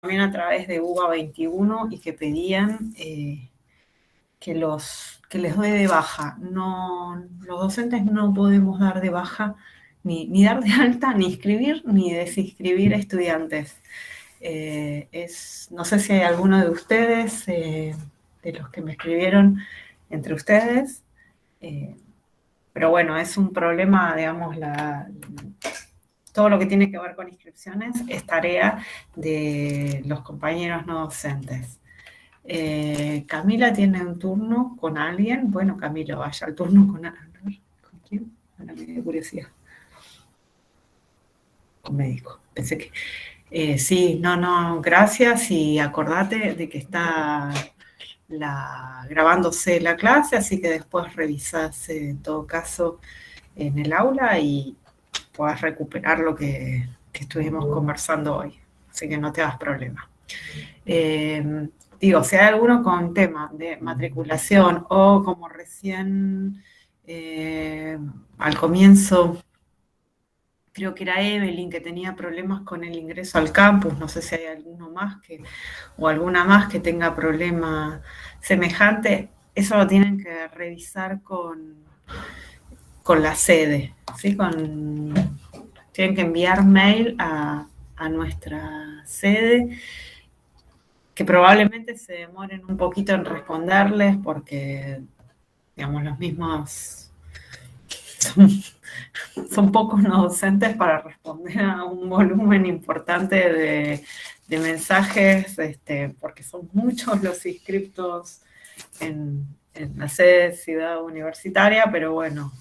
también a través de UBA 21 y que pedían que les doy de baja. No, los docentes no podemos dar de baja, ni dar de alta, ni inscribir, ni desinscribir estudiantes. No sé si hay alguno de ustedes, de los que me escribieron, entre ustedes, pero bueno, es un problema, digamos, todo lo que tiene que ver con inscripciones es tarea de los compañeros no docentes. Camila tiene un turno con alguien. Bueno, Camila, vaya al turno con quién. Ahora me dio curiosidad. Con médico. Pensé que. Sí, no, gracias. Y acordate de que está grabándose la clase, así que después revisás en todo caso en el aula y puedas recuperar lo que estuvimos conversando hoy. Así que no te hagas problema. Digo, si hay alguno con tema de matriculación o como recién al comienzo, creo que era Evelyn que tenía problemas con el ingreso al campus, no sé si hay alguno más o alguna más que tenga problema semejante, eso lo tienen que revisar con la sede, ¿sí? Tienen que enviar mail a nuestra sede, que probablemente se demoren un poquito en responderles porque, digamos, los mismos son pocos no docentes para responder a un volumen importante de mensajes, porque son muchos los inscriptos en la sede Ciudad Universitaria, pero bueno,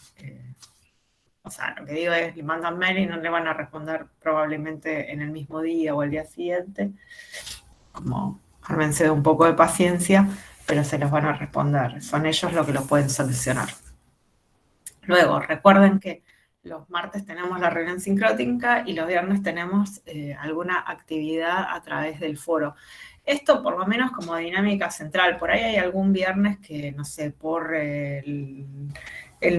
o sea, lo que digo es, le mandan mail y no le van a responder probablemente en el mismo día o el día siguiente, como ármense de un poco de paciencia, pero se los van a responder. Son ellos los que lo pueden solucionar. Luego, recuerden que los martes tenemos la reunión sincrónica y los viernes tenemos alguna actividad a través del foro. Esto por lo menos como dinámica central. Por ahí hay algún viernes que, no sé, por el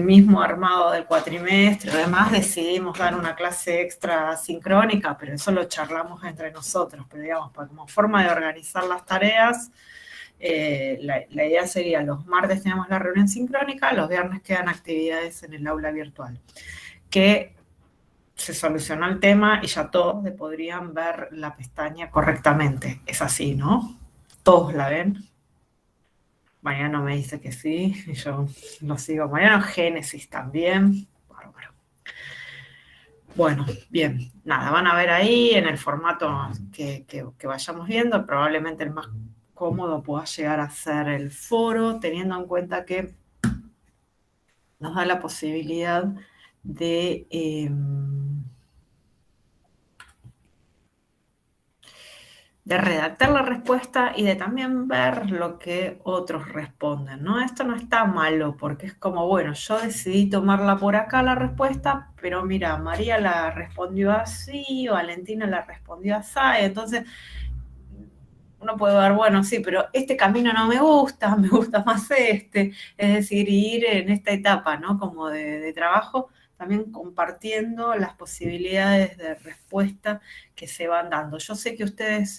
mismo armado del cuatrimestre, además decidimos dar una clase extra sincrónica, pero eso lo charlamos entre nosotros. Pero digamos, como forma de organizar las tareas, la idea sería los martes tenemos la reunión sincrónica, los viernes quedan actividades en el aula virtual, que se solucionó el tema y ya todos podrían ver la pestaña correctamente. Es así, ¿no? Todos la ven. Mariano me dice que sí, y yo lo sigo. Mariano, Génesis también. Bárbaro. Bueno, bien, nada, van a ver ahí en el formato que vayamos viendo, probablemente el más cómodo pueda llegar a ser el foro, teniendo en cuenta que nos da la posibilidad de redactar la respuesta y de también ver lo que otros responden, ¿no? Esto no está malo porque es como, bueno, yo decidí tomarla por acá la respuesta, pero mira, María la respondió así, Valentina la respondió así, entonces uno puede ver, bueno, sí, pero este camino no me gusta más este, es decir, ir en esta etapa, ¿no? Como de trabajo, también compartiendo las posibilidades de respuesta que se van dando. Yo sé que ustedes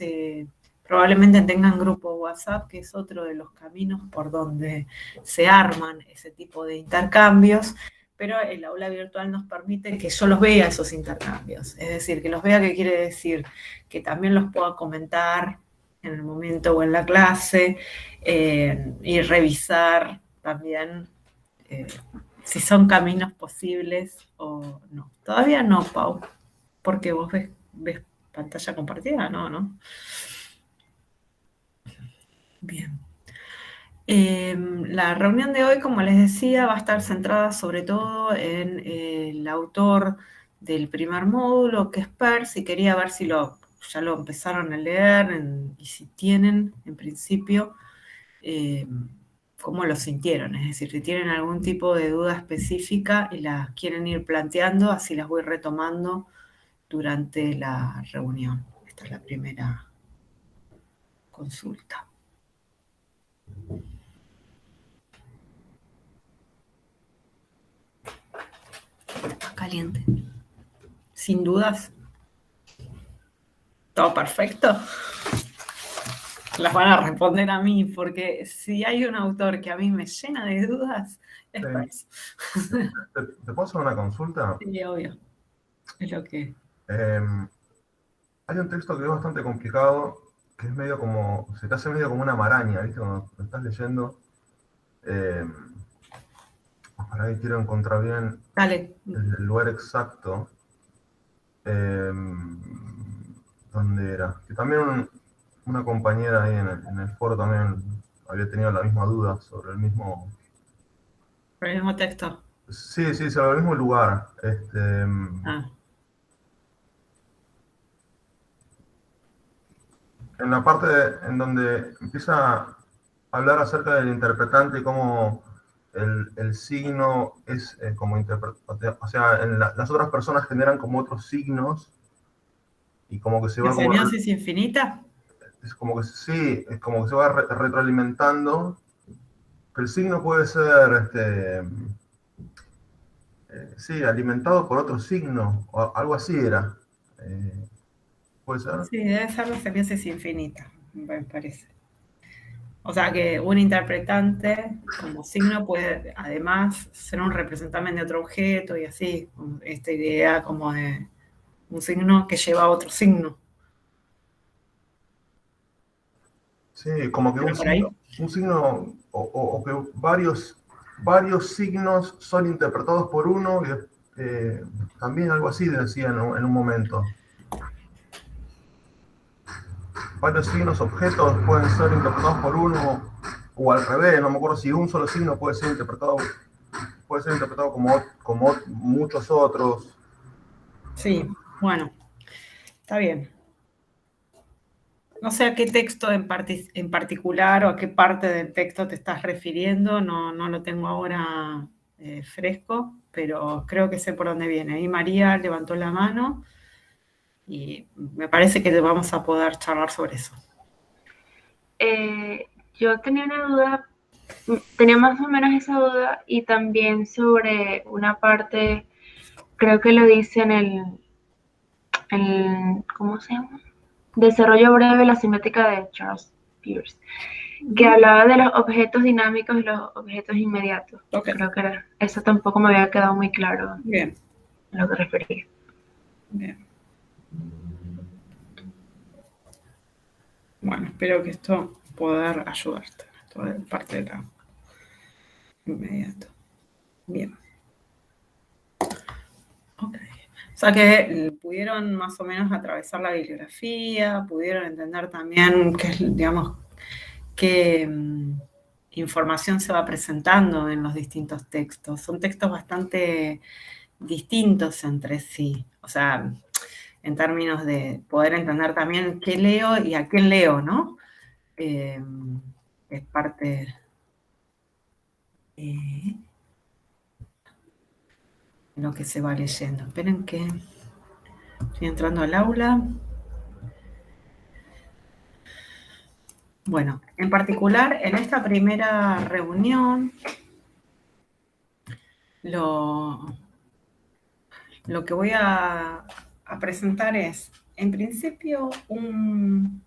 probablemente tengan grupo WhatsApp, que es otro de los caminos por donde se arman ese tipo de intercambios, pero el aula virtual nos permite que yo los vea esos intercambios, es decir, que los vea, que quiere decir que también los pueda comentar en el momento o en la clase, y revisar también si son caminos posibles o no. Todavía no, Pau, porque vos ves pantalla compartida, ¿no? Bien. La reunión de hoy, como les decía, va a estar centrada sobre todo en el autor del primer módulo, que es Peirce, y quería ver si ya lo empezaron a leer y si tienen, en principio, cómo lo sintieron, es decir, si tienen algún tipo de duda específica y las quieren ir planteando, así las voy retomando durante la reunión. Esta es la primera consulta. Está caliente. Sin dudas. ¿Todo perfecto? las van a responder a mí, porque si hay un autor que a mí me llena de dudas, es Peirce. ¿Te puedo hacer una consulta? Sí, obvio. Es lo que... Hay un texto que es bastante complicado, que es medio como, se te hace medio como una maraña, ¿viste? Cuando lo estás leyendo. Eh, Para ahí quiero encontrar bien Dale. el lugar exacto. Eh, ¿Dónde era? Que también una compañera ahí en el foro también había tenido la misma duda sobre el mismo. Por el mismo texto. Sí, sí, sobre el mismo lugar. Ah, En la parte en donde empieza a hablar acerca del interpretante y cómo el signo es como interpretante, o sea, las otras personas generan como otros signos y como que se ¿de va como, semiosis infinita? es como que sí, es como que se va retroalimentando. El signo puede ser, sí, alimentado por otro signo, o algo así era. Eh, ¿Puede ser? Sí, debe ser la semiosis infinita, me parece. O sea que un interpretante como signo puede además ser un representante de otro objeto y así, con esta idea como de un signo que lleva a otro signo. Sí, como que ¿Pero por ahí? un signo o que varios signos son interpretados por uno, y también algo así decía en un momento. Varios signos, objetos pueden ser interpretados por uno, o al revés, no me acuerdo si un solo signo puede ser interpretado como muchos otros. Sí, bueno, está bien. No sé a qué texto en particular o a qué parte del texto te estás refiriendo, no lo tengo ahora fresco, pero creo que sé por dónde viene. Ahí María levantó la mano y me parece que vamos a poder charlar sobre eso. Yo tenía una duda, tenía más o menos esa duda y también sobre una parte, creo que lo dice ¿cómo se llama? Desarrollo breve de la simétrica de Charles Peirce, que Ujú. hablaba de los objetos dinámicos y los objetos inmediatos. Ok, Creo que era, eso tampoco me había quedado muy claro a bien, lo que refería. bien. Bueno, espero que esto poder ayudarte. Esto es parte de la inmediato. Bien, ok. O sea que pudieron más o menos atravesar la bibliografía, pudieron entender también qué, digamos, qué información se va presentando en los distintos textos. Son textos bastante distintos entre sí. O sea, en términos de poder entender también qué leo y a quién leo, ¿no? Eh, es parte de lo que se va leyendo. Esperen que estoy entrando al aula. Bueno, en particular, en esta primera reunión, lo, lo que voy a presentar es, en principio, un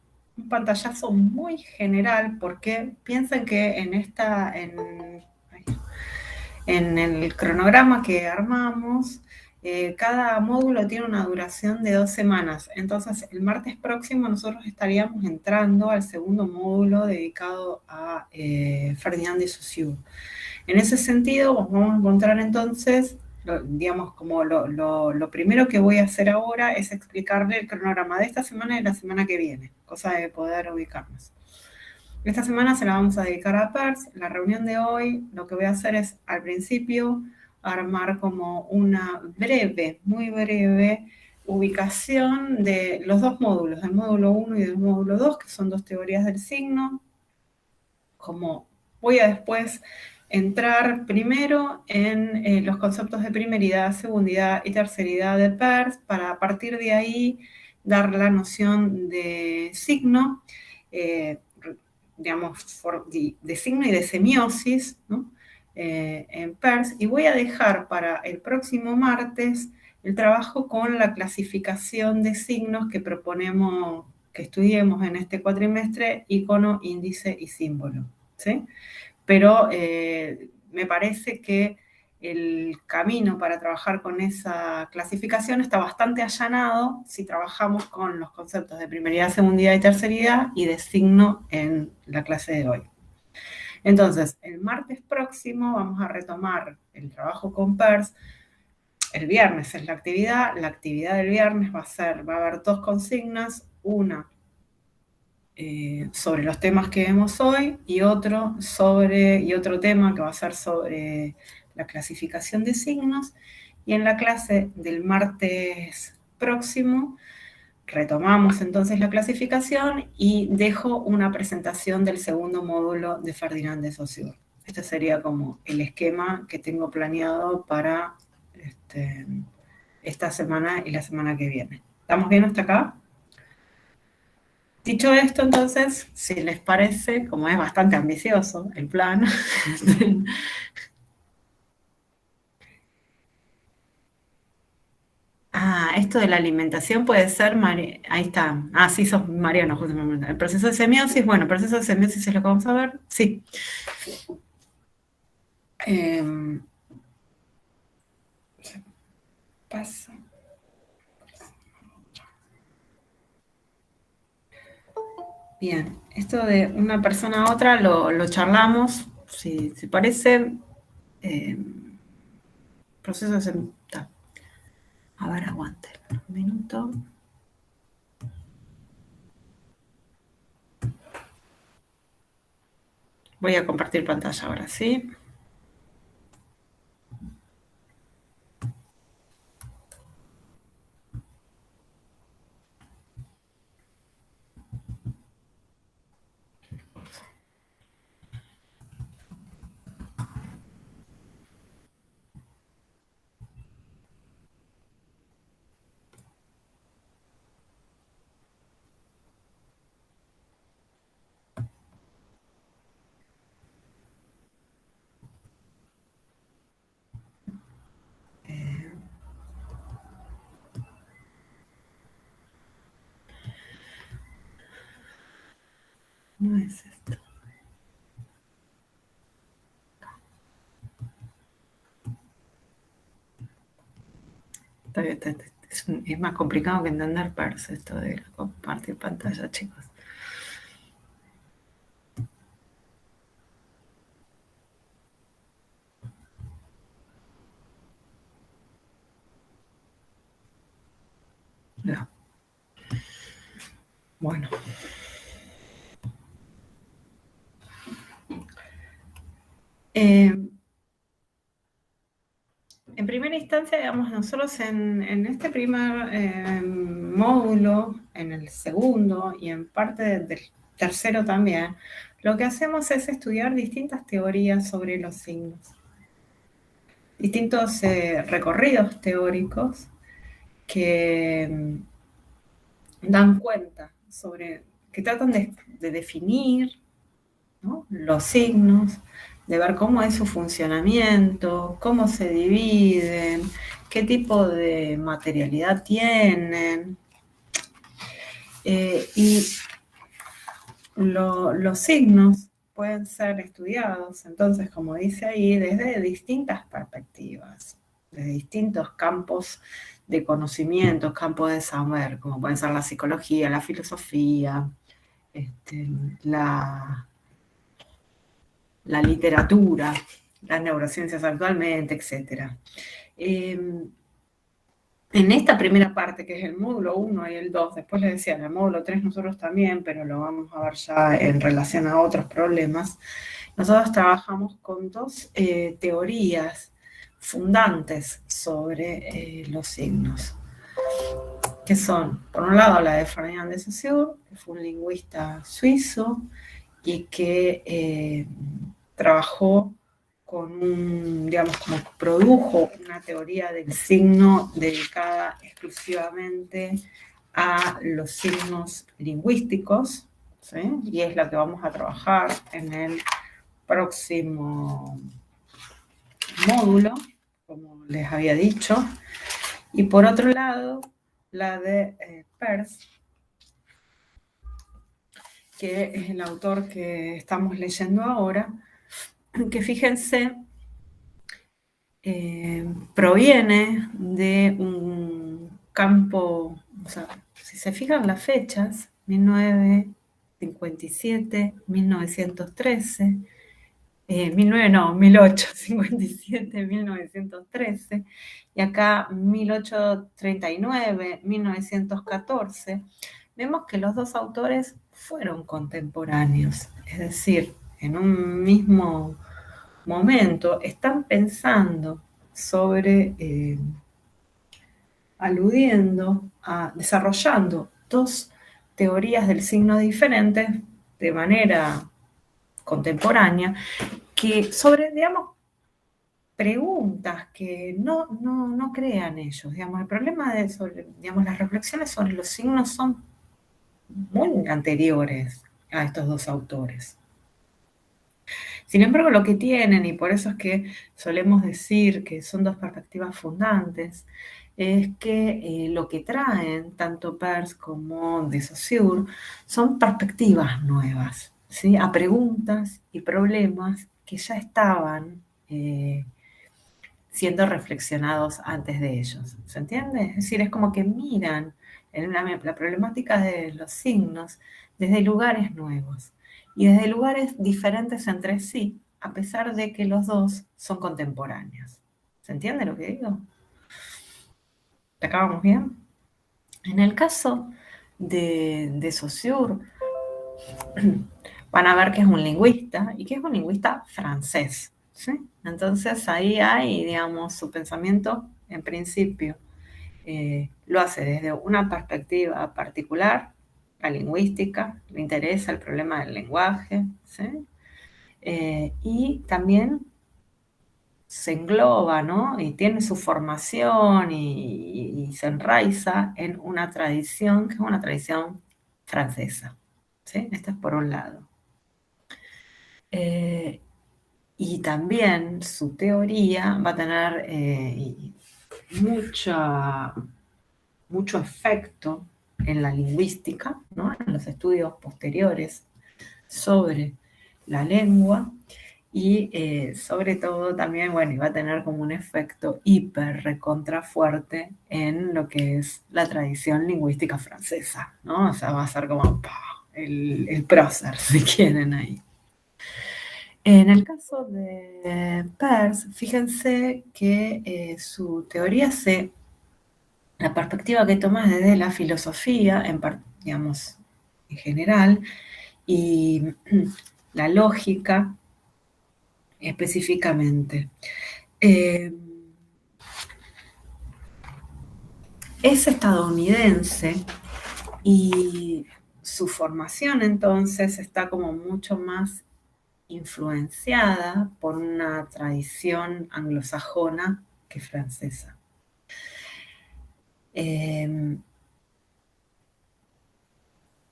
pantallazo muy general, porque piensen que en el cronograma que armamos, cada módulo tiene una duración de 2 semanas. Entonces, el martes próximo nosotros estaríamos entrando al segundo módulo dedicado a Ferdinand de Saussure. En ese sentido, vamos a encontrar entonces, digamos, como lo primero que voy a hacer ahora es explicarle el cronograma de esta semana y de la semana que viene, cosa de poder ubicarnos. Esta semana se la vamos a dedicar a Peirce. La reunión de hoy, lo que voy a hacer es, al principio, armar como una breve, muy breve, ubicación de los dos módulos, del módulo 1 y del módulo 2, que son dos teorías del signo. Como voy a después entrar primero en los conceptos de primeridad, segundidad y terceridad de Peirce, para a partir de ahí dar la noción de signo, eh, digamos, de signo y de semiosis, ¿no? En Peirce, y voy a dejar para el próximo martes el trabajo con la clasificación de signos que proponemos que estudiemos en este cuatrimestre, icono, índice y símbolo, ¿sí? Pero me parece que el camino para trabajar con esa clasificación está bastante allanado si trabajamos con los conceptos de primeridad, segundidad y terceridad y de signo en la clase de hoy. Entonces, el martes próximo vamos a retomar el trabajo con PERS. El viernes es la actividad del viernes va a haber dos consignas, una sobre los temas que vemos hoy y otro tema que va a ser sobre la clasificación de signos. Y en la clase del martes próximo retomamos entonces la clasificación y dejo una presentación del segundo módulo de Ferdinand de Saussure. Este sería como el esquema que tengo planeado para esta semana y la semana que viene. ¿Estamos bien hasta acá? Dicho esto, entonces, si les parece, como es bastante ambicioso el plan, esto de la alimentación puede ser, ahí está, sí, sos Mariano, justamente. El proceso de semiosis, bueno, el proceso de semiosis es lo que vamos a ver, sí. Pasa. Bien, esto de una persona a otra lo charlamos, si parece. Proceso de semiosis. A ver, aguante un minuto. Voy a compartir pantalla ahora, ¿sí? No es esto. Es más complicado que entender PERS esto de compartir pantalla, chicos. No. Bueno. En primera instancia, digamos, nosotros en este primer módulo, en el segundo y en parte del tercero también, lo que hacemos es estudiar distintas teorías sobre los signos, distintos recorridos teóricos que dan cuenta que tratan de definir, ¿no?, los signos, de ver cómo es su funcionamiento, cómo se dividen, qué tipo de materialidad tienen. Y los signos pueden ser estudiados, entonces, como dice ahí, desde distintas perspectivas, desde distintos campos de conocimientos, campos de saber, como pueden ser la psicología, la filosofía, la literatura, las neurociencias actualmente, etc. En esta primera parte, que es el módulo 1 y el 2, después les decía, en el módulo 3 nosotros también, pero lo vamos a ver ya en relación a otros problemas, nosotros trabajamos con dos teorías fundantes sobre los signos, que son, por un lado, la de Ferdinand de Saussure, que fue un lingüista suizo y que trabajó como produjo una teoría del signo dedicada exclusivamente a los signos lingüísticos, ¿sí? Y es la que vamos a trabajar en el próximo módulo, como les había dicho. Y por otro lado, la de PERS, que es el autor que estamos leyendo ahora, que fíjense, proviene de un campo, o sea, si se fijan las fechas, 1957, 1913, 1857, 1913, y acá 1839, 1914, vemos que los dos autores fueron contemporáneos, es decir, en un mismo momento están pensando sobre, aludiendo desarrollando dos teorías del signo diferentes de manera contemporánea, que sobre, digamos, preguntas que no crean ellos. Digamos, el problema de digamos, las reflexiones sobre los signos son muy anteriores a estos dos autores. Sin embargo, lo que tienen, y por eso es que solemos decir que son dos perspectivas fundantes, es que lo que traen tanto Peirce como de Saussure son perspectivas nuevas, ¿sí? A preguntas y problemas que ya estaban siendo reflexionados antes de ellos. ¿Se entiende? Es decir, es como que miran la problemática de los signos desde lugares nuevos y desde lugares diferentes entre sí, a pesar de que los dos son contemporáneos. ¿Se entiende lo que digo? ¿Te acabamos bien? En el caso de Saussure, van a ver que es un lingüista y que es un lingüista francés, ¿sí? Entonces ahí hay, digamos, su pensamiento, en principio, lo hace desde una perspectiva particular, la lingüística, le interesa el problema del lenguaje, ¿sí? Y también se engloba, ¿no? Y tiene su formación y se enraiza en una tradición que es una tradición francesa, ¿sí? Esto es por un lado. Y también su teoría va a tener mucho efecto en la lingüística, ¿no? En los estudios posteriores sobre la lengua y sobre todo también, bueno, iba a tener como un efecto hiper recontra fuerte en lo que es la tradición lingüística francesa, ¿no? O sea, va a ser como el prócer, si quieren ahí. En el caso de Peirce, fíjense que su teoría la perspectiva que toma es desde la filosofía, digamos, en general, y la lógica específicamente. Es estadounidense y su formación entonces está como mucho más influenciada por una tradición anglosajona que francesa.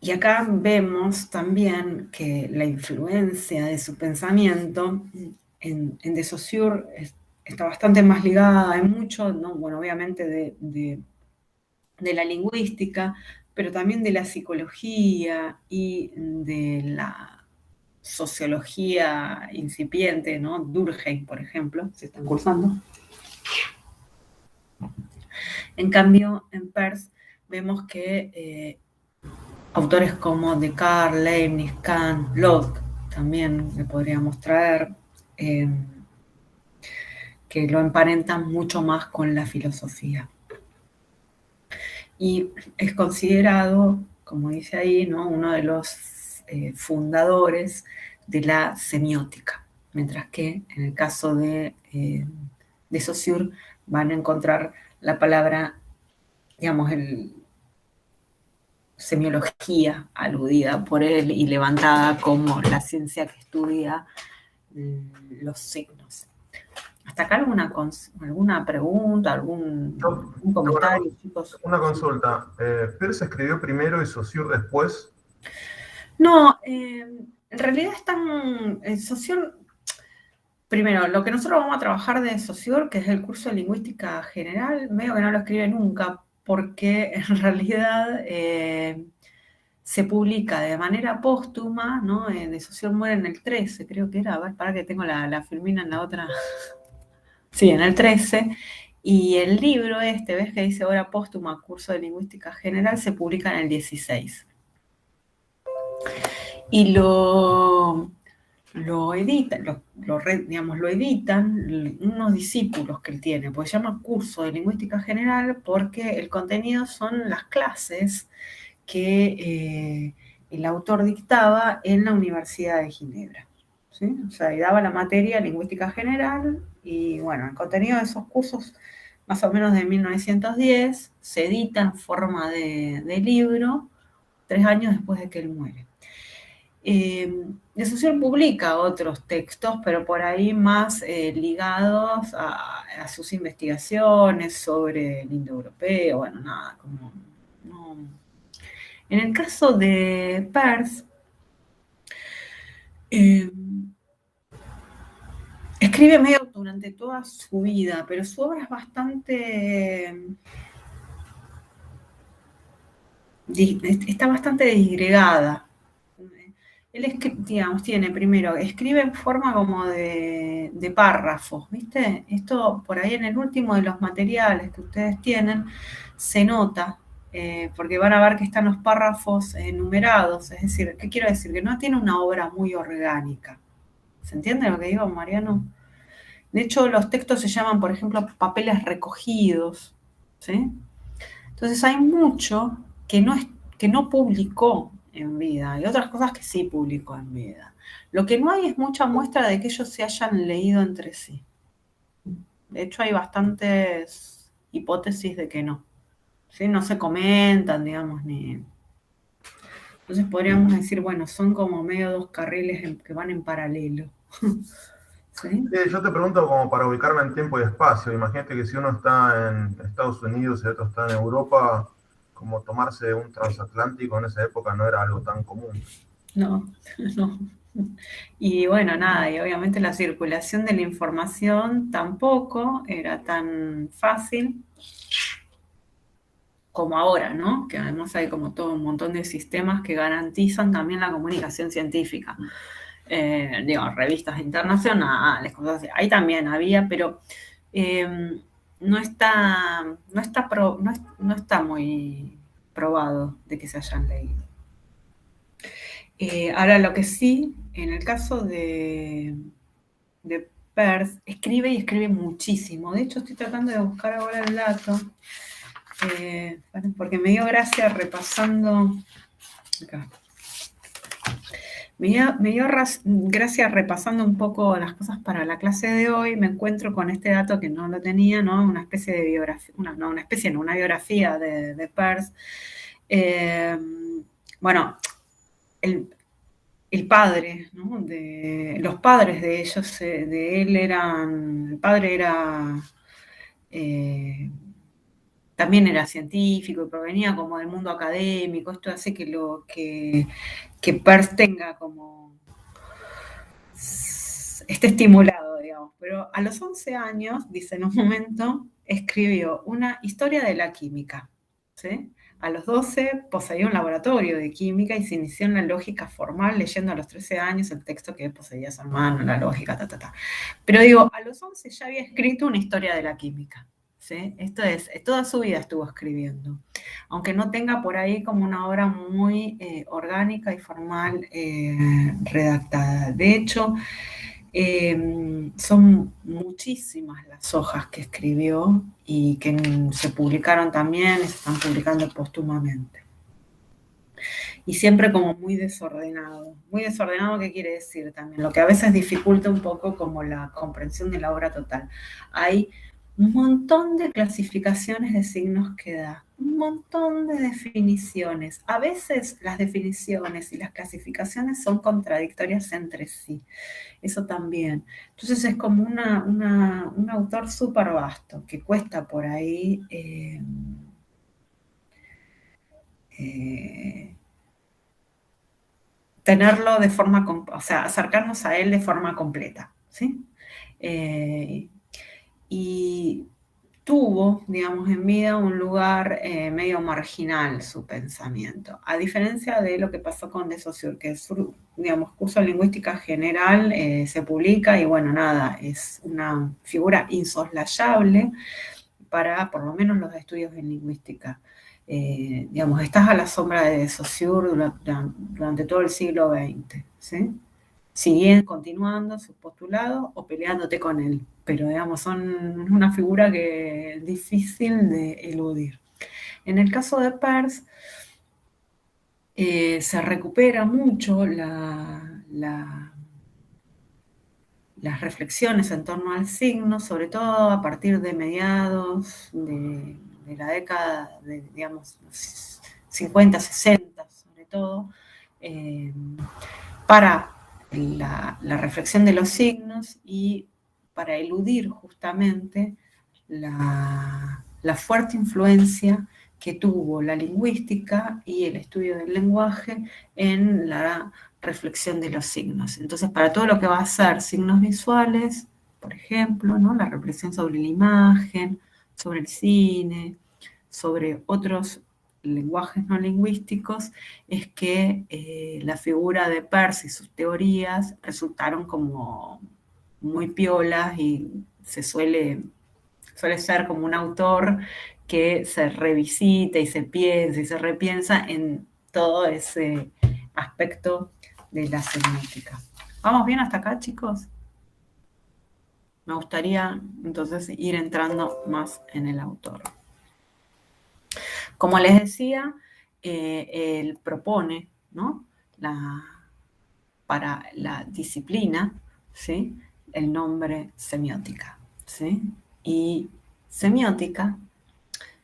Y acá vemos también que la influencia de su pensamiento en de Saussure está bastante más ligada, hay mucho, ¿no? Bueno, obviamente de la lingüística, pero también de la psicología y de la sociología incipiente, ¿no? Durkheim, por ejemplo, se están cursando. En cambio, en Peirce vemos que autores como Descartes, Leibniz, Kant, Locke, también le podríamos traer, que lo emparentan mucho más con la filosofía. Y es considerado, como dice ahí, ¿no? Uno de los fundadores de la semiótica, mientras que en el caso de Saussure van a encontrar la palabra, digamos, semiología aludida por él y levantada como la ciencia que estudia los signos. ¿Hasta acá alguna pregunta, algún comentario, chicos? Una consulta. ¿Peirce escribió primero y Saussure después? No, en realidad están Saussure. Primero, lo que nosotros vamos a trabajar de Saussure, que es el curso de lingüística general, medio que no lo escribe nunca, porque en realidad se publica de manera póstuma, ¿no? De Saussure muere en el 13, creo que era, a ver, para que tengo la filmina en la otra. Sí, en el 13. Y el libro este, ves que dice obra póstuma, curso de lingüística general, se publica en el 16. Y lo editan, digamos, lo editan unos discípulos que él tiene, pues se llama curso de lingüística general porque el contenido son las clases que el autor dictaba en la Universidad de Ginebra. ¿Sí? O sea, y daba la materia lingüística general y bueno, el contenido de esos cursos, más o menos de 1910, se edita en forma de libro 3 años después de que él muere. De Saussure publica otros textos, pero por ahí más ligados a sus investigaciones sobre el indoeuropeo, bueno, nada, como no. En el caso de Peirce, escribe medio durante toda su vida, pero su obra es está bastante disgregada. Él digamos, escribe en forma como de párrafos, ¿viste? Esto por ahí en el último de los materiales que ustedes tienen se nota, porque van a ver que están los párrafos numerados, es decir, ¿qué quiero decir? Que no tiene una obra muy orgánica. ¿Se entiende lo que digo, Mariano? De hecho, los textos se llaman, por ejemplo, papeles recogidos, ¿sí? Entonces hay mucho que no publicó en vida y otras cosas que sí publicó en vida. Lo que no hay es mucha muestra de que ellos se hayan leído entre sí. De hecho, hay bastantes hipótesis de que no. ¿Sí? No se comentan, digamos, ni... Entonces podríamos decir, bueno, son como medio dos carriles que van en paralelo. ¿Sí? Yo te pregunto como para ubicarme en tiempo y espacio. Imagínate que si uno está en Estados Unidos y otro está en Europa, como tomarse un transatlántico en esa época no era algo tan común. No, no. Y bueno, nada, y obviamente la circulación de la información tampoco era tan fácil como ahora, ¿no? Que además hay como todo un montón de sistemas que garantizan también la comunicación científica. Revistas internacionales, cosas así. Ahí también había, pero no está muy probado de que se hayan leído. Ahora, lo que sí, en el caso de Peirce, escribe y escribe muchísimo. De hecho, estoy tratando de buscar ahora el dato, porque me dio gracia repasando... Acá. Me dio gracia repasando un poco las cosas para la clase de hoy. Me encuentro con este dato que no lo tenía, ¿no? Una especie de biografía, una biografía de Peirce. Bueno, el padre, ¿no? Los padres de ellos, de él el padre también era científico y provenía como del mundo académico. Esto hace que Peirce tenga como... esté estimulado, digamos. Pero a los 11 años, dice en un momento, escribió una historia de la química, ¿sí? A los 12 poseía un laboratorio de química y se inició en la lógica formal leyendo a los 13 años el texto que poseía su hermano, la lógica, Pero digo, a los 11 ya había escrito una historia de la química, ¿sí? Esto es, toda su vida estuvo escribiendo, aunque no tenga por ahí como una obra muy orgánica y formal redactada. De hecho, son muchísimas las hojas que escribió y que se publicaron también, se están publicando póstumamente. Y siempre como muy desordenado. Muy desordenado, ¿qué quiere decir también? Lo que a veces dificulta un poco como la comprensión de la obra total. Hay un montón de clasificaciones de signos que da, un montón de definiciones. A veces las definiciones y las clasificaciones son contradictorias entre sí. Eso también. Entonces es como un autor súper vasto, que cuesta por ahí tenerlo de forma, o sea, acercarnos a él de forma completa, ¿sí? Y tuvo, digamos, en vida un lugar medio marginal su pensamiento, a diferencia de lo que pasó con de Saussure, que su, digamos, curso de lingüística general se publica y bueno, nada, es una figura insoslayable para por lo menos los estudios en lingüística. Digamos, estás a la sombra de Saussure durante todo el siglo XX, ¿sí? Siguen continuando sus postulados o peleándote con él, pero digamos, son una figura que es difícil de eludir. En el caso de Peirce, se recupera mucho las reflexiones en torno al signo, sobre todo a partir de mediados de la década de, digamos, 50, 60, sobre todo, para la reflexión de los signos y para eludir justamente la fuerte influencia que tuvo la lingüística y el estudio del lenguaje en la reflexión de los signos. Entonces, para todo lo que va a ser signos visuales, por ejemplo, ¿no? La reflexión sobre la imagen, sobre el cine, sobre otros lenguajes no lingüísticos, es que la figura de Peirce y sus teorías resultaron como muy piolas y suele ser como un autor que se revisita y se piensa y se repiensa en todo ese aspecto de la semiótica. ¿Vamos bien hasta acá, chicos? Me gustaría entonces ir entrando más en el autor. Como les decía, él propone, ¿no? Para la disciplina, ¿sí? El nombre semiótica, ¿sí? Y semiótica,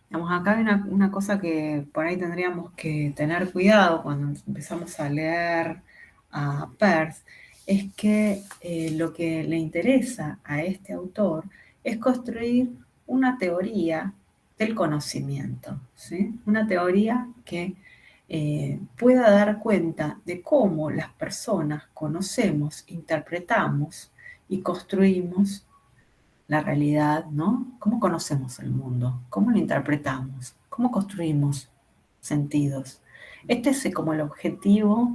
digamos, acá hay una cosa que por ahí tendríamos que tener cuidado cuando empezamos a leer a Peirce, es que lo que le interesa a este autor es construir una teoría del conocimiento, ¿sí? Una teoría que pueda dar cuenta de cómo las personas conocemos, interpretamos y construimos la realidad, ¿no? ¿Cómo conocemos el mundo? ¿Cómo lo interpretamos? ¿Cómo construimos sentidos? Este es como el objetivo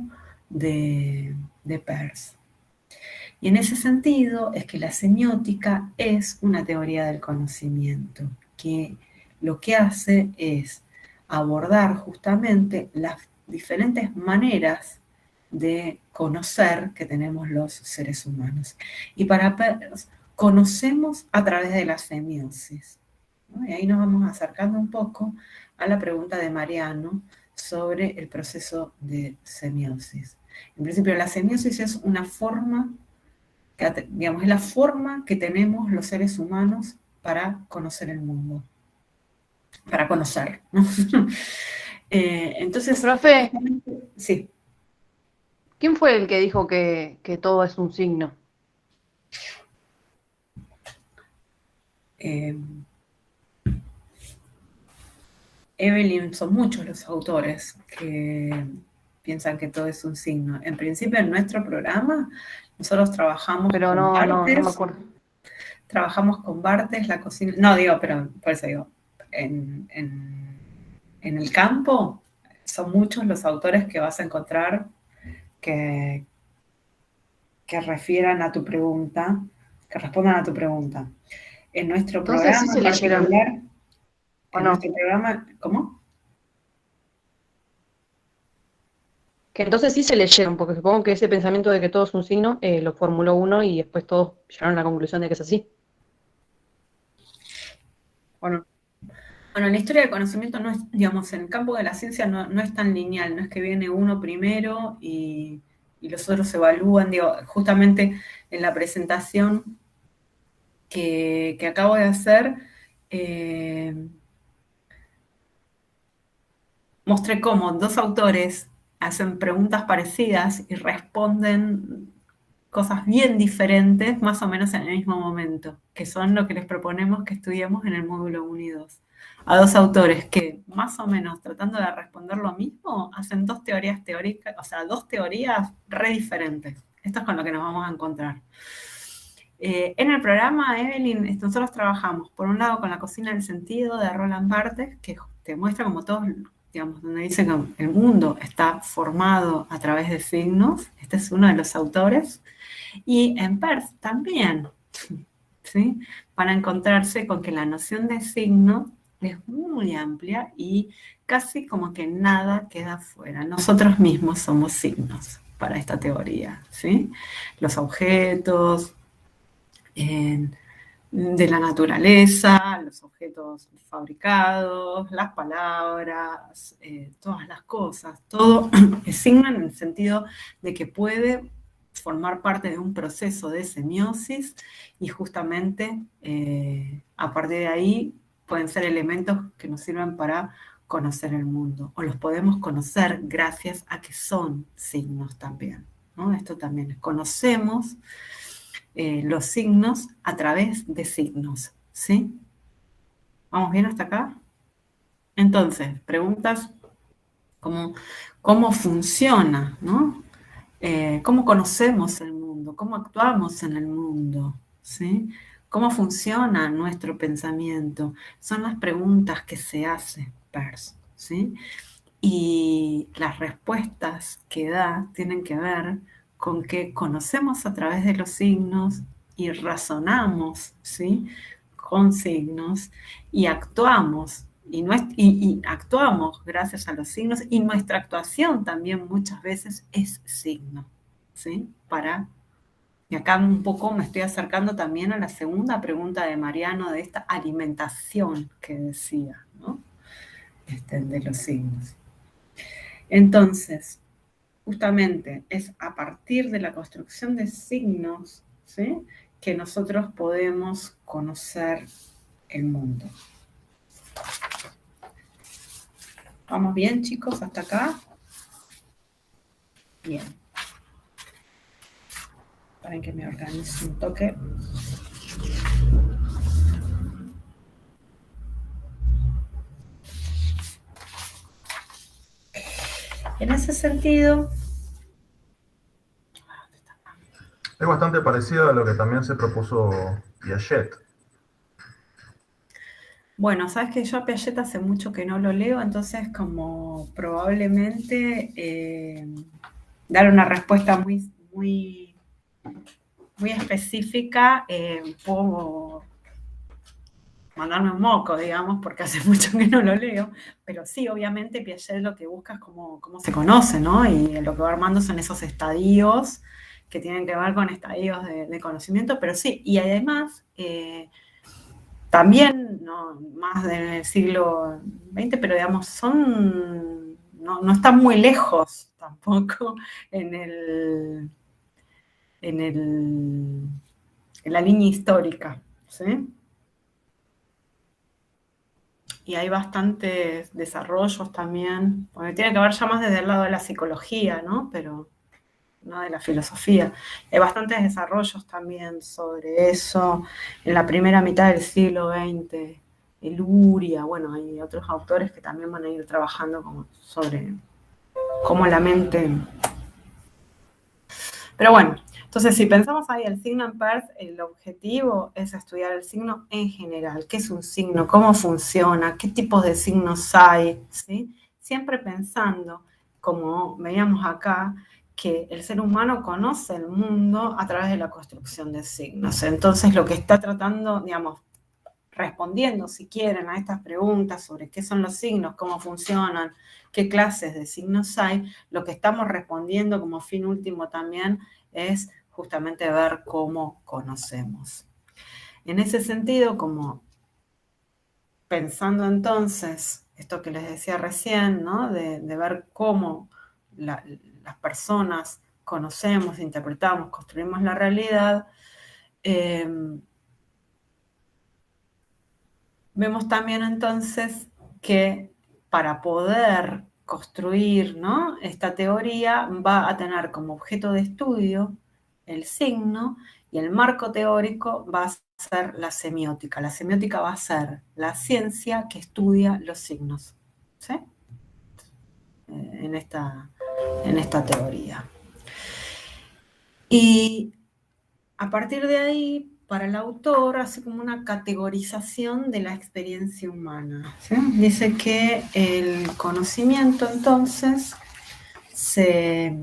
de Peirce. Y en ese sentido es que la semiótica es una teoría del conocimiento, que lo que hace es abordar justamente las diferentes maneras de conocer que tenemos los seres humanos. Y para Peirce, conocemos a través de la semiosis, ¿no? Y ahí nos vamos acercando un poco a la pregunta de Mariano sobre el proceso de semiosis. En principio, la semiosis es una forma, digamos, es la forma que tenemos los seres humanos para conocer el mundo, para conocer, ¿no? Entonces, Profe, sí. ¿quién fue el que dijo que todo es un signo? Evelyn, son muchos los autores que piensan que todo es un signo. En principio, en nuestro programa, nosotros trabajamos Pero con no Barthes, me acuerdo. trabajamos con Barthes, la cocina, no digo, pero por eso digo, en el campo son muchos los autores que vas a encontrar que refieran a tu pregunta, que respondan a tu pregunta. En nuestro Entonces programa sí se en leyeron, particular, ¿o en no? nuestro programa, ¿cómo? Que entonces sí se leyeron, porque supongo que ese pensamiento de que todo es un signo lo formuló uno y después todos llegaron a la conclusión de que es así. Bueno, la historia del conocimiento no es, digamos, en el campo de la ciencia no es tan lineal, no es que viene uno primero y los otros se evalúan, digo, justamente en la presentación que acabo de hacer, mostré cómo dos autores hacen preguntas parecidas y responden cosas bien diferentes, más o menos en el mismo momento, que son lo que les proponemos que estudiemos en el módulo 1 y 2. A dos autores que, más o menos, tratando de responder lo mismo, hacen dos teorías teóricas, o sea, dos teorías re diferentes. Esto es con lo que nos vamos a encontrar. En el programa, Evelyn, nosotros trabajamos, por un lado, con la cocina del sentido de Roland Barthes, que te muestra como todos, digamos, donde dice que el mundo está formado a través de signos. Este es uno de los autores. Y en Peirce también, ¿sí? Van a encontrarse con que la noción de signo es muy amplia y casi como que nada queda fuera. Nosotros mismos somos signos para esta teoría, ¿sí? Los objetos de la naturaleza, los objetos fabricados, las palabras, todas las cosas, todo es signo en el sentido de que puede formar parte de un proceso de semiosis y justamente a partir de ahí pueden ser elementos que nos sirven para conocer el mundo, o los podemos conocer gracias a que son signos también, ¿no? Esto también es, conocemos los signos a través de signos, ¿sí? ¿Vamos bien hasta acá? Entonces, preguntas como cómo funciona, ¿no? ¿Cómo conocemos el mundo? ¿Cómo actuamos en el mundo? ¿Sí? ¿Cómo funciona nuestro pensamiento? Son las preguntas que se hace Peirce, ¿sí? Y las respuestas que da tienen que ver con que conocemos a través de los signos y razonamos, ¿sí? Con signos y actuamos. Y actuamos gracias a los signos, y nuestra actuación también muchas veces es signo, ¿sí? Y acá un poco me estoy acercando también a la segunda pregunta de Mariano, de esta alimentación que decía, ¿no? De los signos. Entonces, justamente es a partir de la construcción de signos, ¿sí?, que nosotros podemos conocer el mundo. ¿Vamos bien, chicos, hasta acá? Bien. Para que me organice un toque. En ese sentido, Es bastante parecido a lo que también se propuso Piaget. bueno, sabes que yo a Piaget hace mucho que no lo leo, entonces como probablemente dar una respuesta muy específica, puedo mandarme un moco, digamos, porque hace mucho que no lo leo, pero sí, obviamente Piaget lo que busca es cómo se conoce, ¿no? Y lo que va armando son esos estadios que tienen que ver con estadios de conocimiento, pero sí, y además también, no, más del siglo XX, pero digamos, no están muy lejos tampoco en la línea histórica, ¿sí? Y hay bastantes desarrollos también, porque tiene que ver ya más desde el lado de la psicología, ¿no? Pero no de la filosofía. Hay bastantes desarrollos también sobre eso en la primera mitad del siglo XX. El Luria, bueno, hay otros autores que también van a ir trabajando sobre cómo la mente. Pero bueno, entonces si pensamos ahí el signo en Peirce, el objetivo es estudiar el signo en general. ¿Qué es un signo? ¿Cómo funciona? ¿Qué tipos de signos hay? ¿Sí? Siempre pensando, como veíamos acá, que el ser humano conoce el mundo a través de la construcción de signos. Entonces lo que está tratando, digamos, respondiendo, si quieren, a estas preguntas sobre qué son los signos, cómo funcionan, qué clases de signos hay, lo que estamos respondiendo como fin último también es justamente ver cómo conocemos. En ese sentido, como pensando entonces, esto que les decía recién, ¿no? de ver cómo las personas conocemos, interpretamos, construimos la realidad, vemos también entonces que para poder construir, ¿no?, esta teoría va a tener como objeto de estudio el signo, y el marco teórico va a ser la semiótica. La semiótica va a ser la ciencia que estudia los signos, ¿sí? En esta teoría. Y a partir de ahí para el autor hace como una categorización de la experiencia humana, ¿sí? Dice que el conocimiento entonces se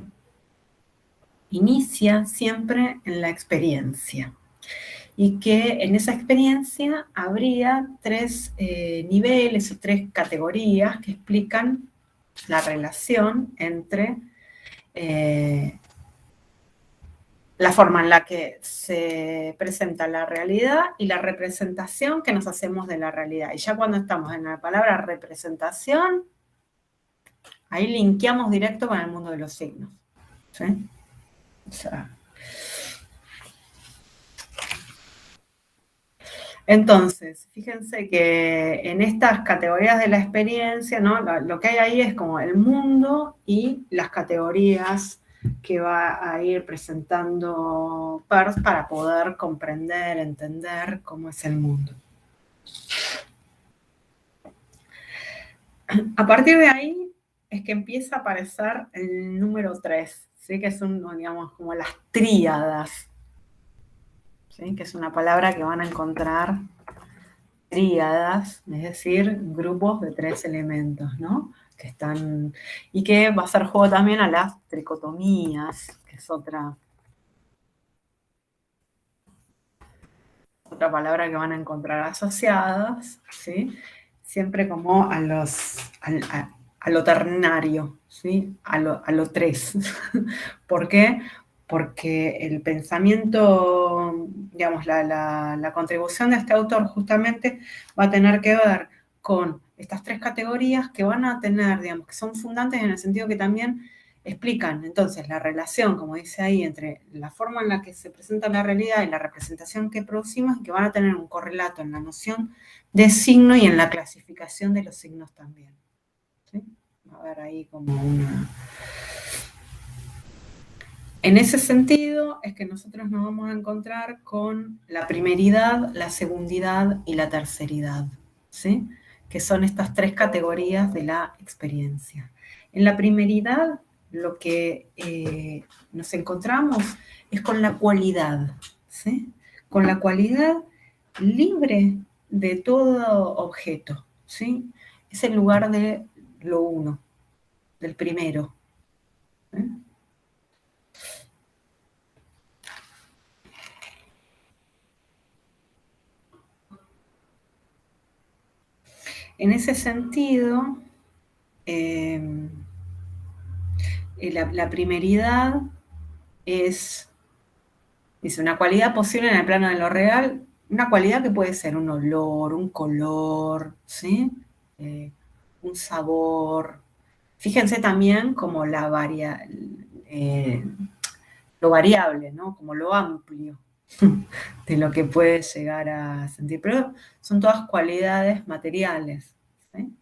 inicia siempre en la experiencia y que en esa experiencia habría tres niveles o tres categorías que explican la relación entre la forma en la que se presenta la realidad y la representación que nos hacemos de la realidad. Y ya cuando estamos en la palabra representación, ahí linkeamos directo con el mundo de los signos, ¿sí? O sea, entonces, fíjense que en estas categorías de la experiencia, ¿no? Lo que hay ahí es como el mundo y las categorías que va a ir presentando Peirce para poder comprender, entender cómo es el mundo. A partir de ahí es que empieza a aparecer el número 3, ¿sí? Que son, digamos, como las tríadas, ¿sí? Que es una palabra que van a encontrar, tríadas, es decir, grupos de 3 elementos, ¿no? Que están, y que va a hacer juego también a las tricotomías, que es otra palabra que van a encontrar asociadas, ¿sí? Siempre como a lo ternario, ¿sí? A lo 3. ¿Por qué? Porque el pensamiento, digamos, la contribución de este autor justamente va a tener que ver con estas 3 categorías que van a tener, digamos, que son fundantes en el sentido que también explican entonces la relación, como dice ahí, entre la forma en la que se presenta la realidad y la representación que producimos, y que van a tener un correlato en la noción de signo y en la clasificación de los signos también, ¿sí? Va a haber ahí como una... En ese sentido es que nosotros nos vamos a encontrar con la primeridad, la segundidad y la terceridad, ¿sí? Que son estas 3 categorías de la experiencia. En la primeridad lo que nos encontramos es con la cualidad, ¿sí? Con la cualidad libre de todo objeto, ¿sí? Es el lugar de lo uno, del primero, ¿sí? En ese sentido, la primeridad es una cualidad posible en el plano de lo real, una cualidad que puede ser un olor, un color, ¿sí? Un sabor. Fíjense también como lo variable, ¿no? Como lo amplio de lo que puede llegar a sentir. Pero son todas cualidades materiales, ¿sí?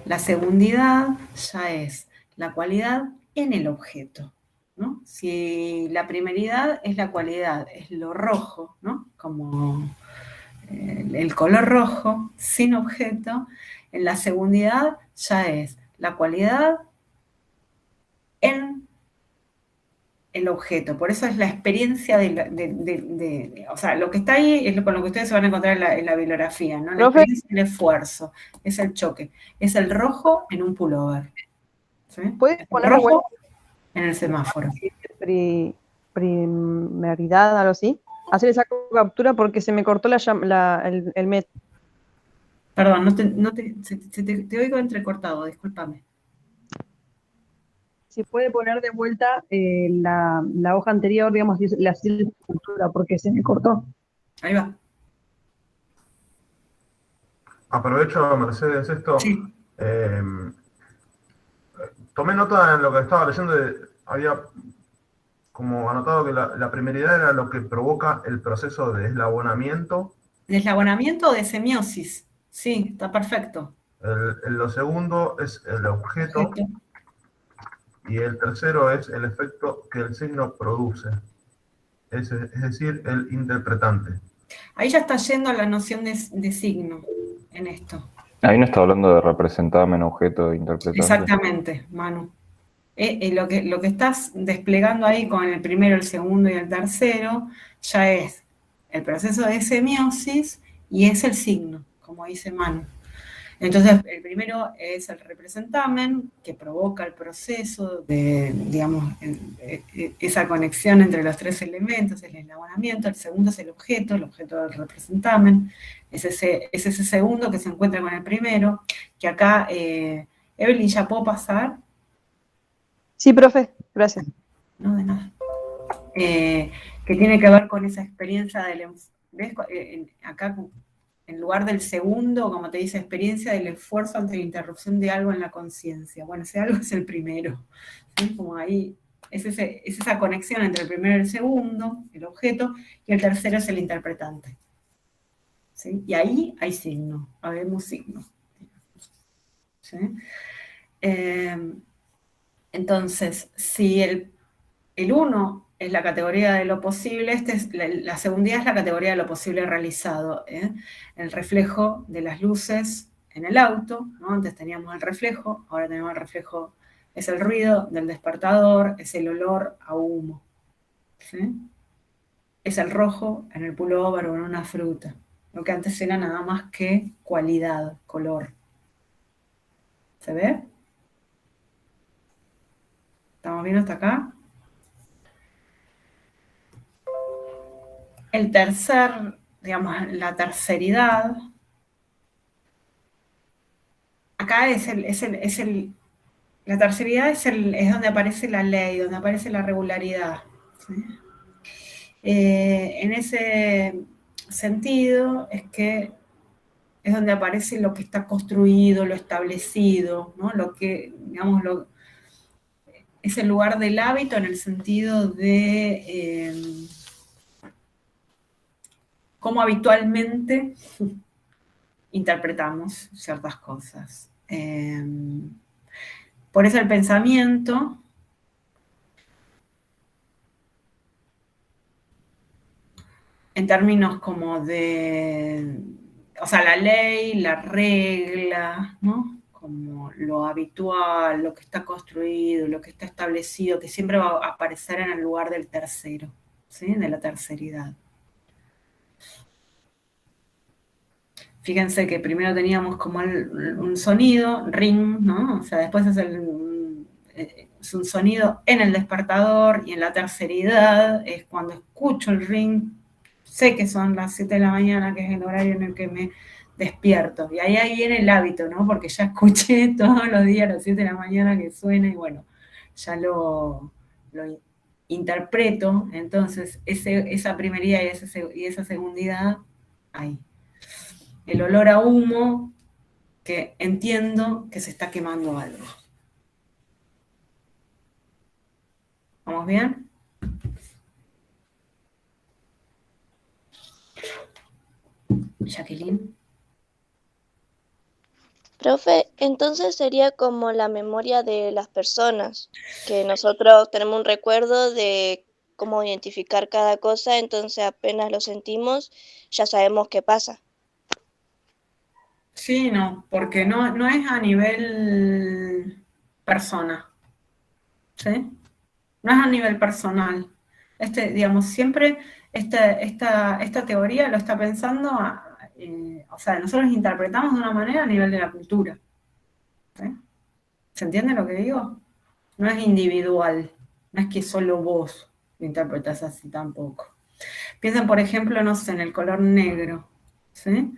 La segundidad ya es la cualidad en el objeto, ¿no? Si la primeridad es la cualidad, es lo rojo, ¿no? Como el color rojo, sin objeto, en la segundidad ya es la cualidad en el objeto. Por eso es la experiencia o sea, lo que está ahí es con lo que ustedes se van a encontrar en la bibliografía, ¿no? La Profe, experiencia, el esfuerzo, es el choque, es el rojo en un pullover, ¿sí? ¿puedes El poner de vuelta rojo en el semáforo. primeridad, algo así? Hacer esa captura porque se me cortó el met. Perdón, te oigo entrecortado, discúlpame. Si puede poner de vuelta la hoja anterior, digamos, la captura porque se me cortó. Ahí va. Aprovecho, Mercedes, esto. Sí. Tomé nota en lo que estaba leyendo, había como anotado que la primeridad era lo que provoca el proceso de eslabonamiento. Deslabonamiento de semiosis. Sí, está perfecto. Lo segundo es el objeto. Y el tercero es el efecto que el signo produce, es decir, el interpretante. Ahí ya está yendo a la noción de signo en esto. Ahí no está hablando de representamen, objeto, interpretante. Exactamente, Manu. Lo que estás desplegando ahí con el primero, el segundo y el tercero, ya es el proceso de semiosis y es el signo, como dice Manu. Entonces, el primero es el representamen, que provoca el proceso de, digamos, esa conexión entre los tres elementos, el eslabonamiento. El segundo es el objeto del representamen. Es ese segundo que se encuentra con el primero, que acá, Evelyn, ¿ya puedo pasar? Sí, profe, gracias. No, de nada. Que tiene que ver con esa experiencia del... ¿Ves? Acá, en lugar del segundo, como te dice, experiencia del esfuerzo ante la interrupción de algo en la conciencia. Bueno, ese algo es el primero. ¿Sí? Como ahí, es esa conexión entre el primero y el segundo, el objeto, y el tercero es el interpretante. ¿Sí? Y ahí hay signo, habemos signo. ¿Sí? Entonces, si el uno es la categoría de lo posible, la segundidad es la categoría de lo posible realizado. El reflejo de las luces en el auto, ¿no? Antes teníamos el reflejo, ahora tenemos el reflejo, es el ruido del despertador, es el olor a humo. ¿Sí? Es el rojo en el pullover o en una fruta. Lo que antes era nada más que cualidad, color. ¿Se ve? ¿Estamos bien hasta acá? El tercer, digamos, la terceridad, acá la terceridad es donde aparece la ley, donde aparece la regularidad. ¿Sí? En ese sentido es que es donde aparece lo que está construido, lo establecido, ¿no? Lo que, digamos, es el lugar del hábito en el sentido de cómo habitualmente interpretamos ciertas cosas. Por eso el pensamiento en términos como de, o sea, la ley, la regla, ¿no? Como lo habitual, lo que está construido, lo que está establecido, que siempre va a aparecer en el lugar del tercero, ¿sí? De la terceridad. Fíjense que primero teníamos como un sonido, ring, ¿no? O sea, después es un sonido en el despertador, y en la terceridad es cuando escucho el ring, sé que son las 7 de la mañana, que es el horario en el que me despierto. Y ahí viene el hábito, ¿no? Porque ya escuché todos los días a las 7 de la mañana que suena, y bueno, ya lo interpreto. Entonces, esa primeridad y esa segundidad, ahí. El olor a humo, que entiendo que se está quemando algo. ¿Vamos bien? Jacqueline. Profe, entonces sería como la memoria de las personas, que nosotros tenemos un recuerdo de cómo identificar cada cosa, entonces apenas lo sentimos, ya sabemos qué pasa. Sí, no, porque no es a nivel persona, ¿sí? No es a nivel personal. Digamos, siempre esta teoría lo está pensando, o sea, nosotros interpretamos de una manera a nivel de la cultura. ¿Sí? ¿Se entiende lo que digo? No es individual, no es que solo vos lo interpretás así tampoco. Piensen, por ejemplo, no sé, en el color negro, ¿sí?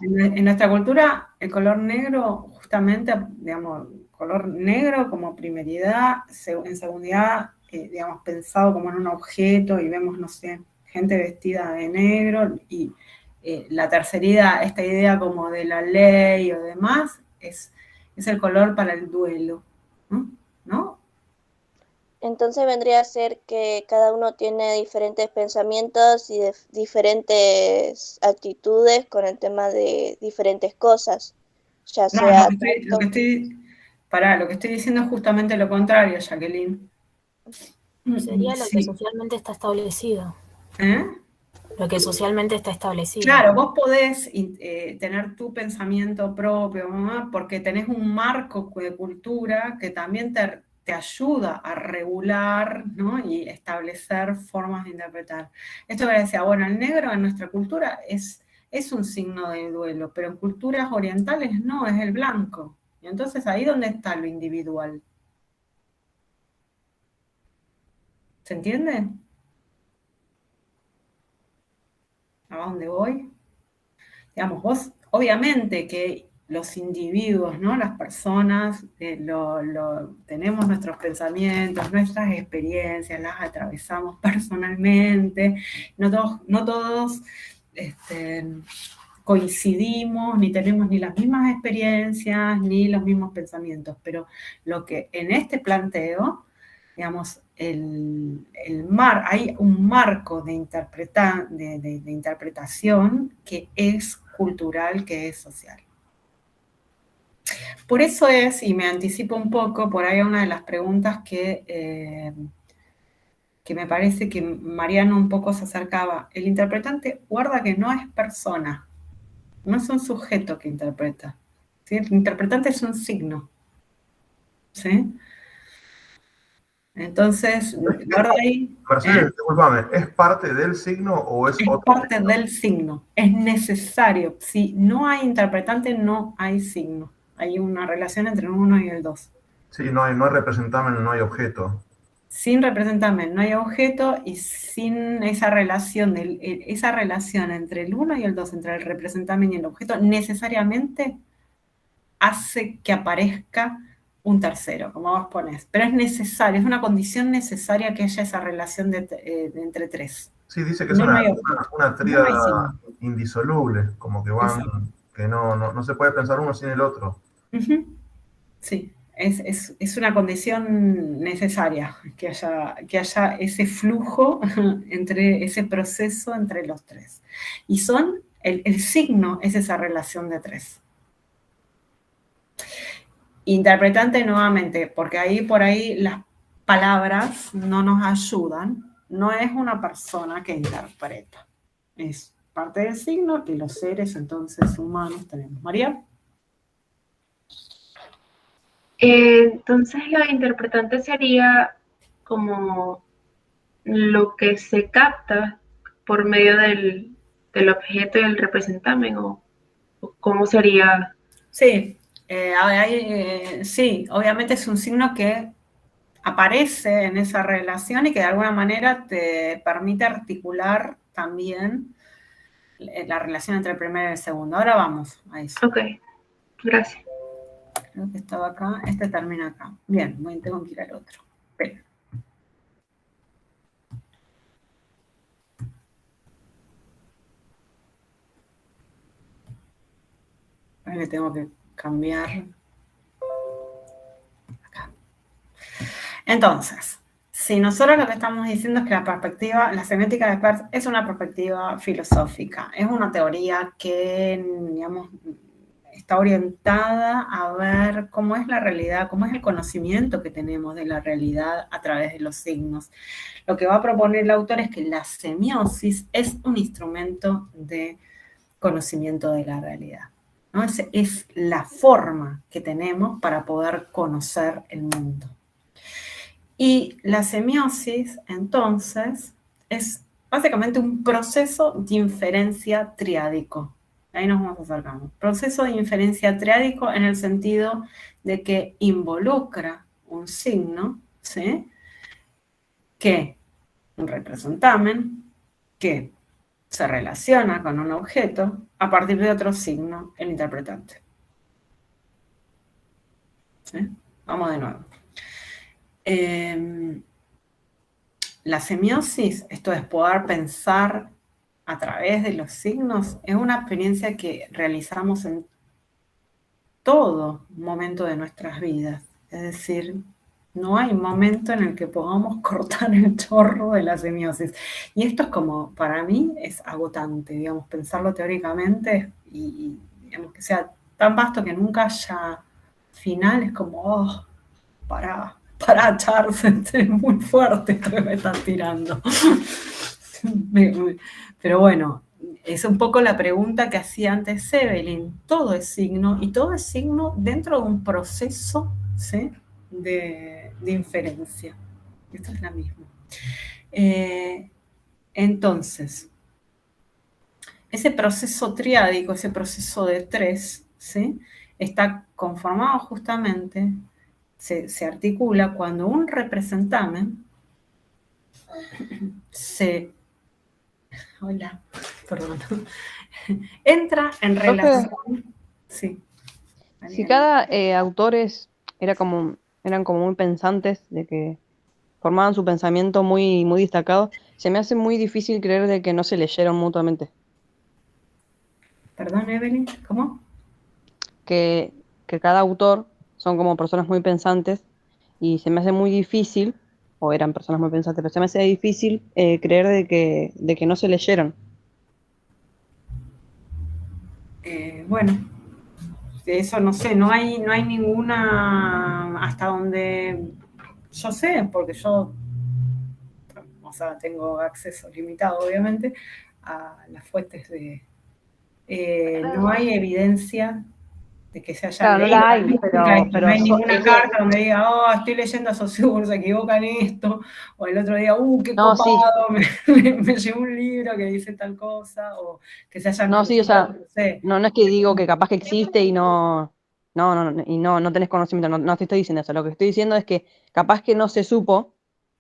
En nuestra cultura, el color negro, justamente, digamos, color negro como primeridad, en segundidad, digamos, pensado como en un objeto, y vemos, no sé, gente vestida de negro, y la terceridad, esta idea como de la ley o demás, es el color para el duelo, ¿no? Entonces vendría a ser que cada uno tiene diferentes pensamientos y diferentes actitudes con el tema de diferentes cosas, ya No, sea lo que estoy diciendo es justamente lo contrario, Jacqueline. Sería lo Sí. que socialmente está establecido. ¿Eh? lo que socialmente está establecido. Claro, vos podés tener tu pensamiento propio, ¿no? Porque tenés un marco de cultura que también te ayuda a regular, ¿no? Y establecer formas de interpretar. Esto que decía, bueno, el negro en nuestra cultura es un signo de duelo, pero en culturas orientales no, es el blanco. Y entonces ahí donde está lo individual. ¿Se entiende? ¿A dónde voy? Digamos, vos, obviamente que los individuos, ¿no? Las personas, tenemos nuestros pensamientos, nuestras experiencias, las atravesamos personalmente, no todos coincidimos, ni tenemos ni las mismas experiencias, ni los mismos pensamientos, pero lo que en este planteo, digamos, hay un marco de interpretación que es cultural, que es social. Por eso es, y me anticipo un poco, por ahí una de las preguntas que me parece que Mariano un poco se acercaba. El interpretante guarda que no es persona, no es un sujeto que interpreta, ¿sí? El interpretante es un signo, ¿sí? Entonces, guarda ahí. Mercedes, discúlpame, ¿es parte del signo o es otro? Es parte del signo, es necesario. Si no hay interpretante, no hay signo. Hay una relación entre el 1 y el 2. Sí, no hay representamen, no hay objeto. Sin representamen no hay objeto, y sin esa relación entre el 1 y el 2, entre el representamen y el objeto, necesariamente hace que aparezca un tercero, como vos ponés. Pero es necesario, es una condición necesaria que haya esa relación entre tres. Sí, dice que es una tríada indisoluble, como que van, que no se puede pensar uno sin el otro. Sí, es una condición necesaria que haya ese flujo, ese proceso entre los tres. Y el signo es esa relación de tres. Interpretante nuevamente, porque por ahí las palabras no nos ayudan, no es una persona que interpreta, es parte del signo que los seres entonces humanos tenemos. María. Entonces lo interpretante sería como lo que se capta por medio del objeto y el representamen, o cómo sería. Sí, sí, obviamente es un signo que aparece en esa relación y que de alguna manera te permite articular también la relación entre el primero y el segundo. Ahora vamos a eso. Ok, gracias. Creo que estaba acá, este termina acá. Bien, tengo que ir al otro. Espera. Ahora le tengo que cambiar. Acá. Entonces, si nosotros lo que estamos diciendo es que la semiótica de Peirce es una perspectiva filosófica, es una teoría que, digamos, está orientada a ver cómo es la realidad, cómo es el conocimiento que tenemos de la realidad a través de los signos. Lo que va a proponer el autor es que la semiosis es un instrumento de conocimiento de la realidad, ¿no? Es la forma que tenemos para poder conocer el mundo. Y la semiosis, entonces, es básicamente un proceso de inferencia triádico. Ahí nos vamos acercando. Proceso de inferencia triádico en el sentido de que involucra un signo, ¿sí? Un representamen, que se relaciona con un objeto a partir de otro signo, el interpretante. ¿Sí? Vamos de nuevo. La semiosis, esto es poder pensar a través de los signos, es una experiencia que realizamos en todo momento de nuestras vidas. Es decir, no hay momento en el que podamos cortar el chorro de la semiosis. Y esto es como, para mí, es agotante, digamos, pensarlo teóricamente y digamos, que sea tan vasto que nunca haya final, es como, para Charles, es muy fuerte esto que me están tirando. Pero bueno, es un poco la pregunta que hacía antes Evelyn. Todo es signo y todo es signo dentro de un proceso, ¿sí?, de inferencia. Esta es la misma. Entonces, ese proceso triádico, ese proceso de tres, ¿sí?, está conformado justamente, se articula cuando un representamen se... Hola, perdón. Entra en Profe, relación... Sí, si Mariana. cada autores eran como muy pensantes, de que formaban su pensamiento muy, muy destacado, se me hace muy difícil creer de que no se leyeron mutuamente. Perdón, Evelyn, ¿cómo? Que, que cada autor son como personas muy pensantes y se me hace muy difícil, o eran personas muy pensantes, pero se me hace difícil creer de que no se leyeron. Bueno, de eso no sé, no hay ninguna, hasta donde yo sé, porque yo, o sea, tengo acceso limitado, obviamente, a las fuentes de... no hay evidencia de que se hayan Claro, no leído la la hay, crítica y no pero hay ninguna ese, carta donde diga, oh, estoy leyendo a Saussure, se equivoca en esto, o el otro día, qué no, sí, copado, me llegó un libro que dice tal cosa, o que se hayan no, sí, o cruzado, sea, no sé. no, no es que digo que capaz que existe y no tenés conocimiento, no, no te estoy diciendo eso, lo que estoy diciendo es que capaz que no se supo,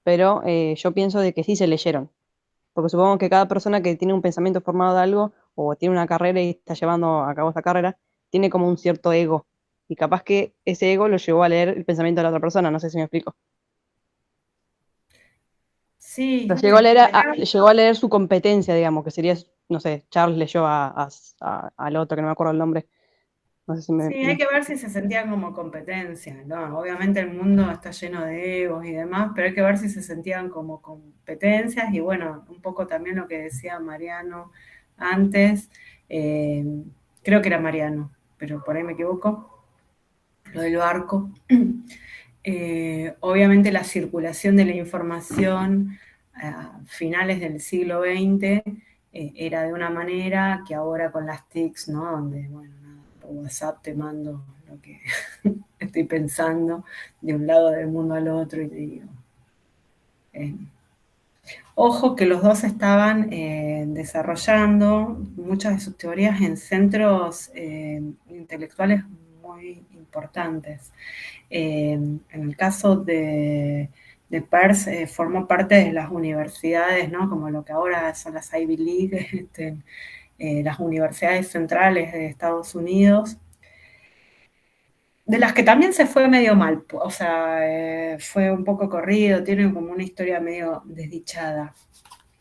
pero yo pienso de que sí se leyeron. Porque supongo que cada persona que tiene un pensamiento formado de algo o tiene una carrera y está llevando a cabo esa carrera, tiene como un cierto ego. Y capaz que ese ego lo llevó a leer el pensamiento de la otra persona, no sé si me explico. O Sí, sea, llegó a leer su competencia, digamos, que sería, no sé, Charles leyó al otro, que no me acuerdo el nombre. No sé si sí, hay que ver si se sentían como competencia, ¿no? Obviamente el mundo está lleno de egos y demás, pero hay que ver si se sentían como competencias y bueno, un poco también lo que decía Mariano antes, eh, creo que era Mariano, pero por ahí me equivoco, lo del barco. Obviamente la circulación de la información a finales del siglo XX era de una manera que ahora con las TICs, ¿no? Donde, bueno, nada, por WhatsApp te mando lo que estoy pensando de un lado del mundo al otro y te digo. Eh, Ojo que los dos estaban desarrollando muchas de sus teorías en centros intelectuales muy importantes. En el caso de Peirce, formó parte de las universidades, ¿no?, como lo que ahora son las Ivy League, las universidades centrales de Estados Unidos, de las que también se fue medio mal, o sea, fue un poco corrido, tiene como una historia medio desdichada.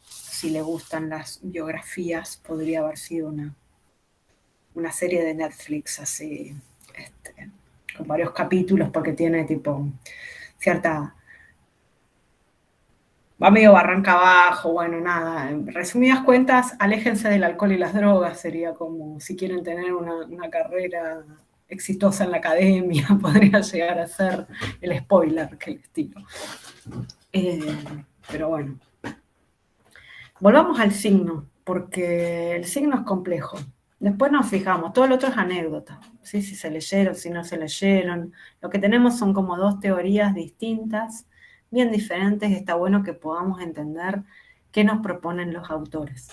Si le gustan las biografías, podría haber sido una serie de Netflix así, con varios capítulos, porque tiene tipo cierta... Va medio barranca abajo, bueno, nada. En resumidas cuentas, aléjense del alcohol y las drogas, sería como si quieren tener una carrera exitosa en la academia, podría llegar a ser el spoiler que les tiro. Pero bueno, volvamos al signo, porque el signo es complejo. Después nos fijamos, todo lo otro es anécdota, ¿sí? Si se leyeron, si no se leyeron. Lo que tenemos son como dos teorías distintas, bien diferentes, y está bueno que podamos entender qué nos proponen los autores.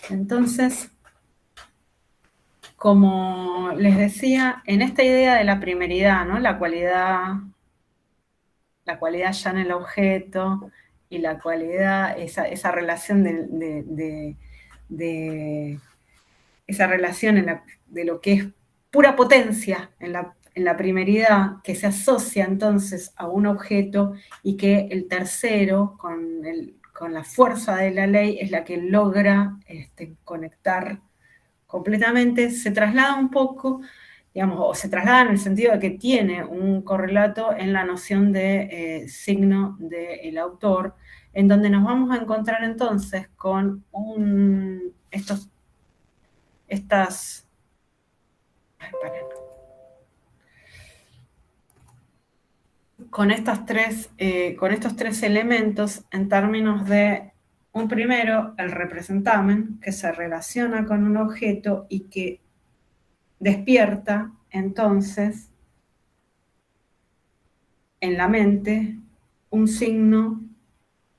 Entonces, como les decía, en esta idea de la primeridad, ¿no?, la cualidad ya en el objeto y la cualidad, esa relación de esa relación de lo que es pura potencia en la primeridad, que se asocia entonces a un objeto y que el tercero, con la fuerza de la ley, es la que logra conectar completamente, se traslada un poco, digamos, o se traslada en el sentido de que tiene un correlato en la noción de signo del autor, en donde nos vamos a encontrar entonces con estas, con estos tres elementos en términos de un primero, el representamen, que se relaciona con un objeto y que despierta, entonces, en la mente, un signo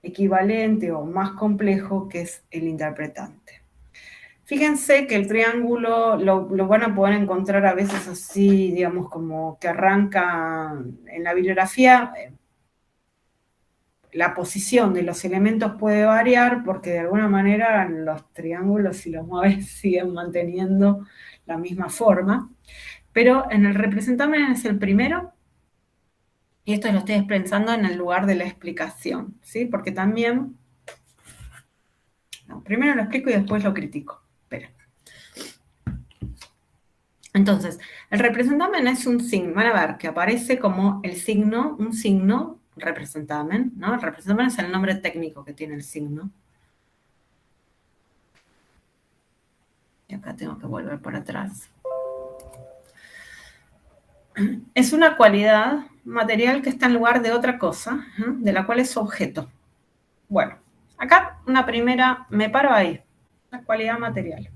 equivalente o más complejo que es el interpretante. Fíjense que el triángulo lo van a poder encontrar a veces así, digamos, como que arranca en la bibliografía. La posición de los elementos puede variar porque de alguna manera los triángulos, si los mueves, siguen manteniendo la misma forma. Pero en el representamen es el primero, y esto lo estoy pensando en el lugar de la explicación, ¿sí? Porque también... No, primero lo explico y después lo critico. Espera. Entonces, el representamen es un signo. Van a ver que aparece como el signo, un signo, representamen, ¿no? El representamen es el nombre técnico que tiene el signo. Y acá tengo que volver para atrás. Es una cualidad material que está en lugar de otra cosa, ¿eh? De la cual es objeto. Bueno, acá una primera, me paro ahí, la cualidad material.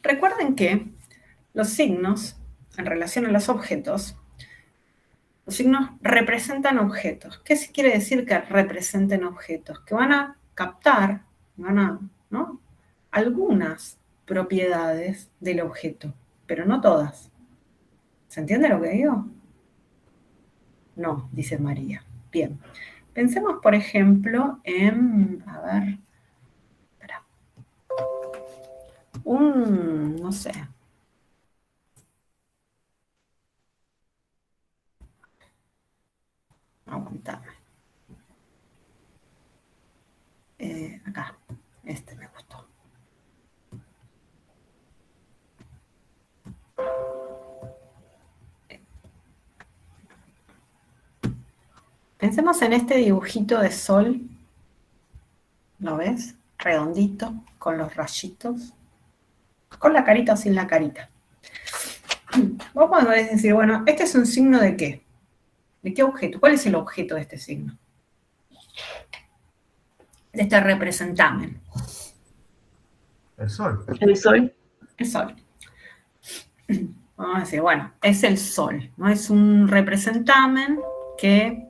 Recuerden que los signos, en relación a los objetos, los signos representan objetos. ¿Qué quiere decir que representen objetos? Que van a captar, ¿no? Algunas propiedades del objeto, pero no todas. ¿Se entiende lo que digo? No, dice María. Bien. Pensemos, por ejemplo, en, a ver, espera, no sé. Aguantame. Acá, este me gustó. Pensemos en este dibujito de sol. ¿Lo ves? Redondito, con los rayitos. Con la carita o sin la carita. Vos podés decir, bueno, ¿este es un signo de qué? ¿De qué objeto? ¿Cuál es el objeto de este signo? De este representamen. El sol. El sol. El sol. Vamos a decir, bueno, es el sol, ¿no? Es un representamen que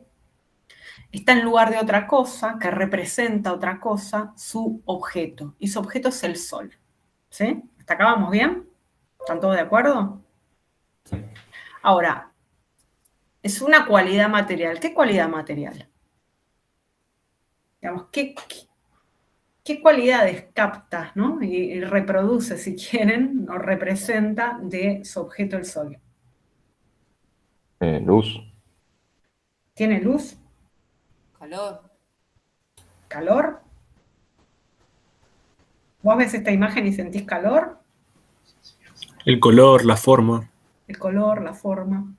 está en lugar de otra cosa, que representa otra cosa, su objeto. Y su objeto es el sol. ¿Sí? ¿Hasta acá vamos bien? ¿Están todos de acuerdo? Sí. Ahora, es una cualidad material. ¿Qué cualidad material? Digamos, ¿qué cualidades capta, ¿no? Y reproduce, si quieren, o representa de su objeto el sol? Luz. ¿Tiene luz? Calor. ¿Calor? ¿Vos ves esta imagen y sentís calor? El color, la forma. El color, la forma.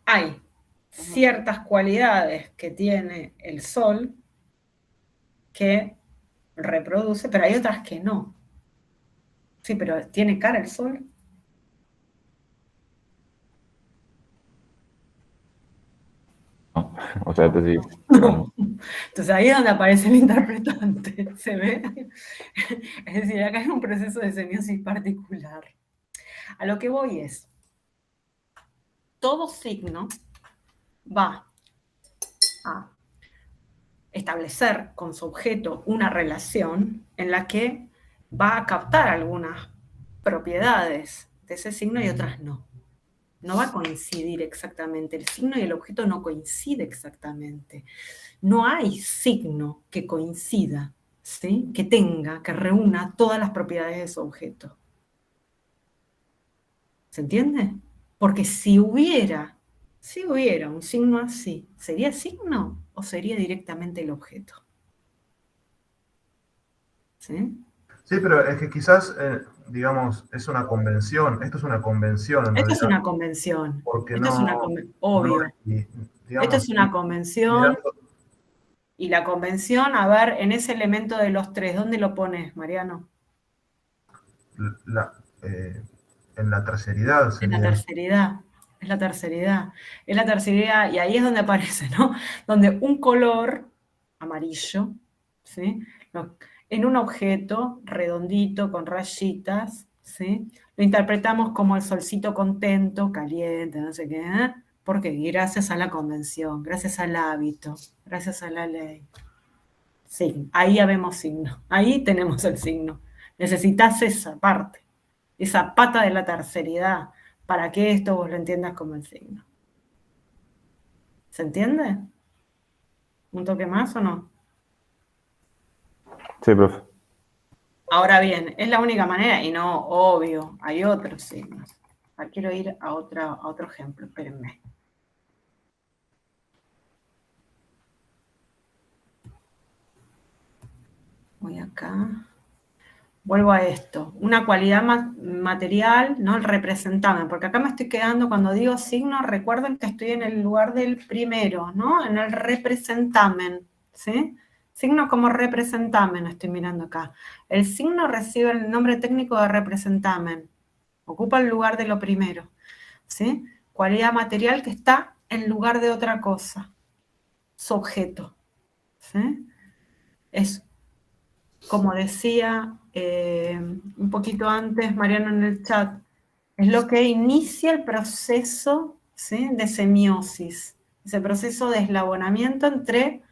Hay ciertas cualidades que tiene el sol que reproduce, pero hay otras que no. Sí, pero ¿tiene cara el sol? No. O sea, te digo. No. Entonces ahí es donde aparece el interpretante, ¿se ve? Es decir, acá hay un proceso de semiosis particular. A lo que voy es, todo signo va a establecer con su objeto una relación en la que va a captar algunas propiedades de ese signo y otras no. No va a coincidir exactamente, el signo y el objeto no coincide exactamente. No hay signo que coincida, ¿sí? Que tenga, que reúna todas las propiedades de su objeto. ¿Se entiende? Porque si hubiera un signo así, ¿sería signo o sería directamente el objeto? ¿Sí? Sí, pero es que quizás, digamos, es una convención. Esto es una convención, en Esto es realidad. una convención. Porque Esto es una obvio. digamos, Esto es una convención. Y la convención, a ver, en ese elemento de los tres, ¿dónde lo pones, Mariano? En la terceridad En la sería. terceridad. Es la terceridad. Es la terceridad, y ahí es donde aparece, ¿no? Donde un color amarillo, ¿sí? En un objeto redondito con rayitas, ¿sí? Lo interpretamos como el solcito contento, caliente, no sé qué, ¿eh? ¿Por qué? Y gracias a la convención, gracias al hábito, gracias a la ley. Sí, ahí ya vemos signo, ahí tenemos el signo. Necesitas esa parte, esa pata de la terceridad, para que esto vos lo entiendas como el signo. ¿Se entiende? ¿Un toque más o no? Sí, profe. Ahora bien, es la única manera, y no, obvio, hay otros signos. Quiero ir a otro ejemplo, espérenme. Voy acá. Vuelvo a esto. Una cualidad material, ¿no? El representamen, porque acá me estoy quedando, cuando digo signo, recuerden que estoy en el lugar del primero, ¿no? En el representamen, ¿sí? Signo como representamen, estoy mirando acá. El signo recibe el nombre técnico de representamen. Ocupa el lugar de lo primero, ¿sí? Cualidad material que está en lugar de otra cosa. Su objeto, ¿sí? Es, como decía un poquito antes Mariano en el chat, es lo que inicia el proceso, ¿sí? De semiosis, ese proceso de eslabonamiento entre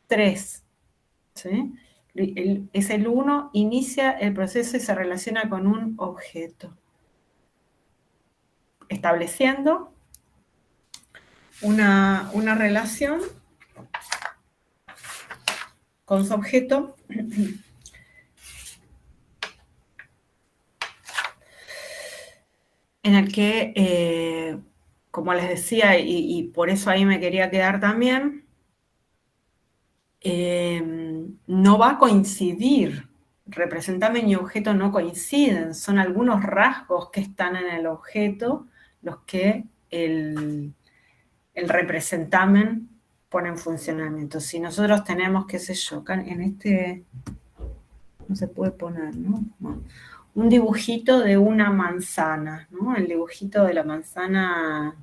tres, ¿sí? Es el uno, inicia el proceso y se relaciona con un objeto, estableciendo una relación con su objeto en el que, como les decía, y por eso ahí me quería quedar también, no va a coincidir. Representamen y objeto no coinciden, son algunos rasgos que están en el objeto los que el representamen pone en funcionamiento. Si nosotros tenemos, qué sé yo, en este no se puede poner, ¿no? Bueno, un dibujito de una manzana, ¿no? El dibujito de la manzana,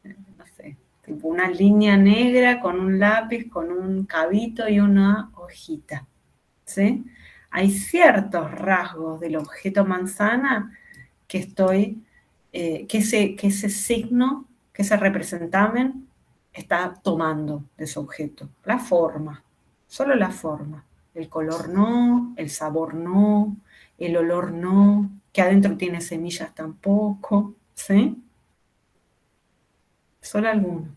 no sé, tipo una línea negra con un lápiz, con un cabito y una hojita, ¿sí? Hay ciertos rasgos del objeto manzana que que ese signo, que ese representamen está tomando de su objeto. La forma, solo la forma. El color no, el sabor no, el olor no, que adentro tiene semillas tampoco, ¿sí? Solo algunos.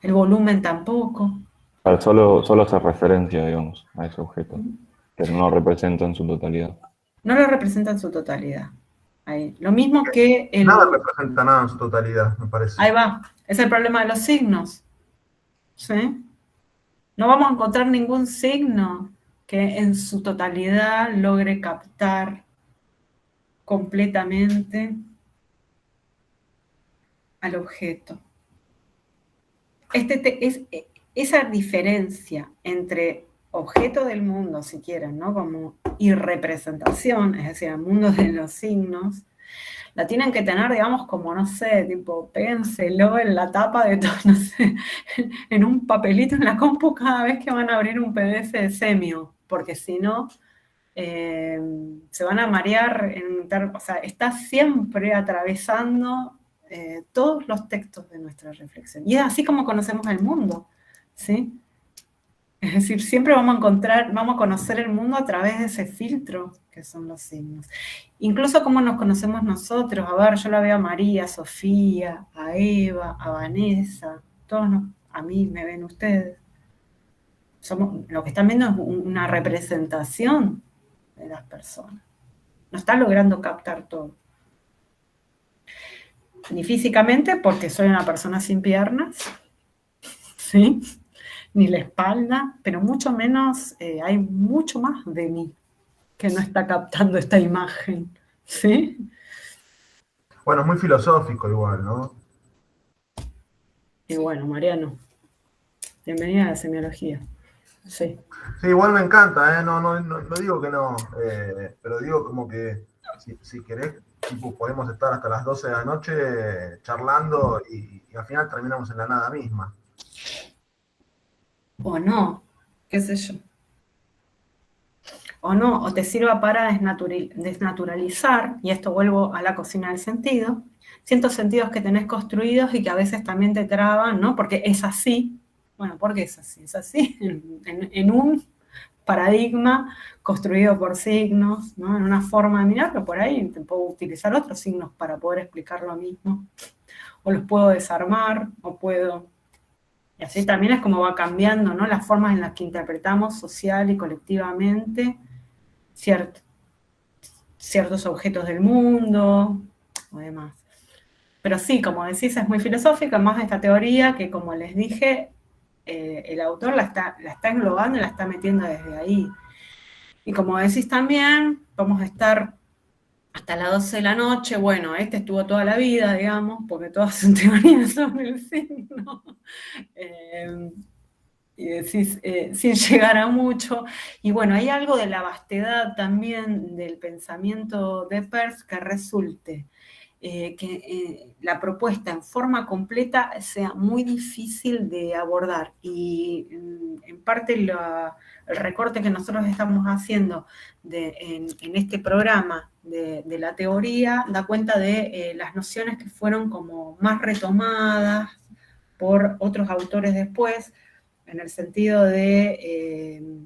El volumen tampoco. Claro, solo hace referencia, digamos, a ese objeto, pero no lo representa en su totalidad. No lo representa en su totalidad. Ahí. Lo mismo que el... Nada representa nada en su totalidad, me parece. Ahí va. Es el problema de los signos. ¿Sí? No vamos a encontrar ningún signo que en su totalidad logre captar completamente al objeto. Esa diferencia entre objeto del mundo, si quieren, ¿no? Como y representación, es decir, el mundo de los signos, la tienen que tener, digamos, como, no sé, tipo, pénselo en la tapa de todo, no sé, en un papelito en la compu cada vez que van a abrir un PDF de Semio, porque si no, se van a marear, o sea, está siempre atravesando todos los textos de nuestra reflexión. Y es así como conocemos el mundo, ¿sí? Es decir, siempre vamos a conocer el mundo a través de ese filtro que son los signos. Incluso cómo nos conocemos nosotros. A ver, yo la veo a María, a Sofía, a Eva, a Vanessa, a mí me ven ustedes. Lo que están viendo es una representación de las personas. No está logrando captar todo. Ni físicamente, porque soy una persona sin piernas, ¿sí? Ni la espalda, pero mucho menos, hay mucho más de mí que no está captando esta imagen, ¿sí? Bueno, es muy filosófico igual, ¿no? Y bueno, Mariano, bienvenida a la semiología. Sí. Sí, igual me encanta, ¿eh? No digo que no, pero digo como que si querés tipo, podemos estar hasta las 12 de la noche charlando y al final terminamos en la nada misma. O no, qué sé yo. O no, o te sirva para desnaturalizar, y esto vuelvo a la cocina del sentido, ciertos sentidos que tenés construidos y que a veces también te traban, ¿no? Porque es así. Bueno, ¿por qué es así? Es así en un paradigma construido por signos, ¿no? En una forma de mirar, pero por ahí te puedo utilizar otros signos para poder explicar lo mismo. O los puedo desarmar, o puedo... Y así también es como va cambiando, ¿no? Las formas en las que interpretamos social y colectivamente ciertos objetos del mundo o demás. Pero sí, como decís, es muy filosófica, más esta teoría que, como les dije, el autor la está englobando y la está metiendo desde ahí. Y como decís también, vamos a estar hasta las 12 de la noche, bueno, este estuvo toda la vida, digamos, porque todas sus teorías son el signo. Y decís, sin llegar a mucho. Y bueno, hay algo de la vastedad también del pensamiento de Peirce que resulte que la propuesta en forma completa sea muy difícil de abordar. Y en parte el recorte que nosotros estamos haciendo en este programa de la teoría da cuenta de las nociones que fueron como más retomadas por otros autores después, en el sentido de...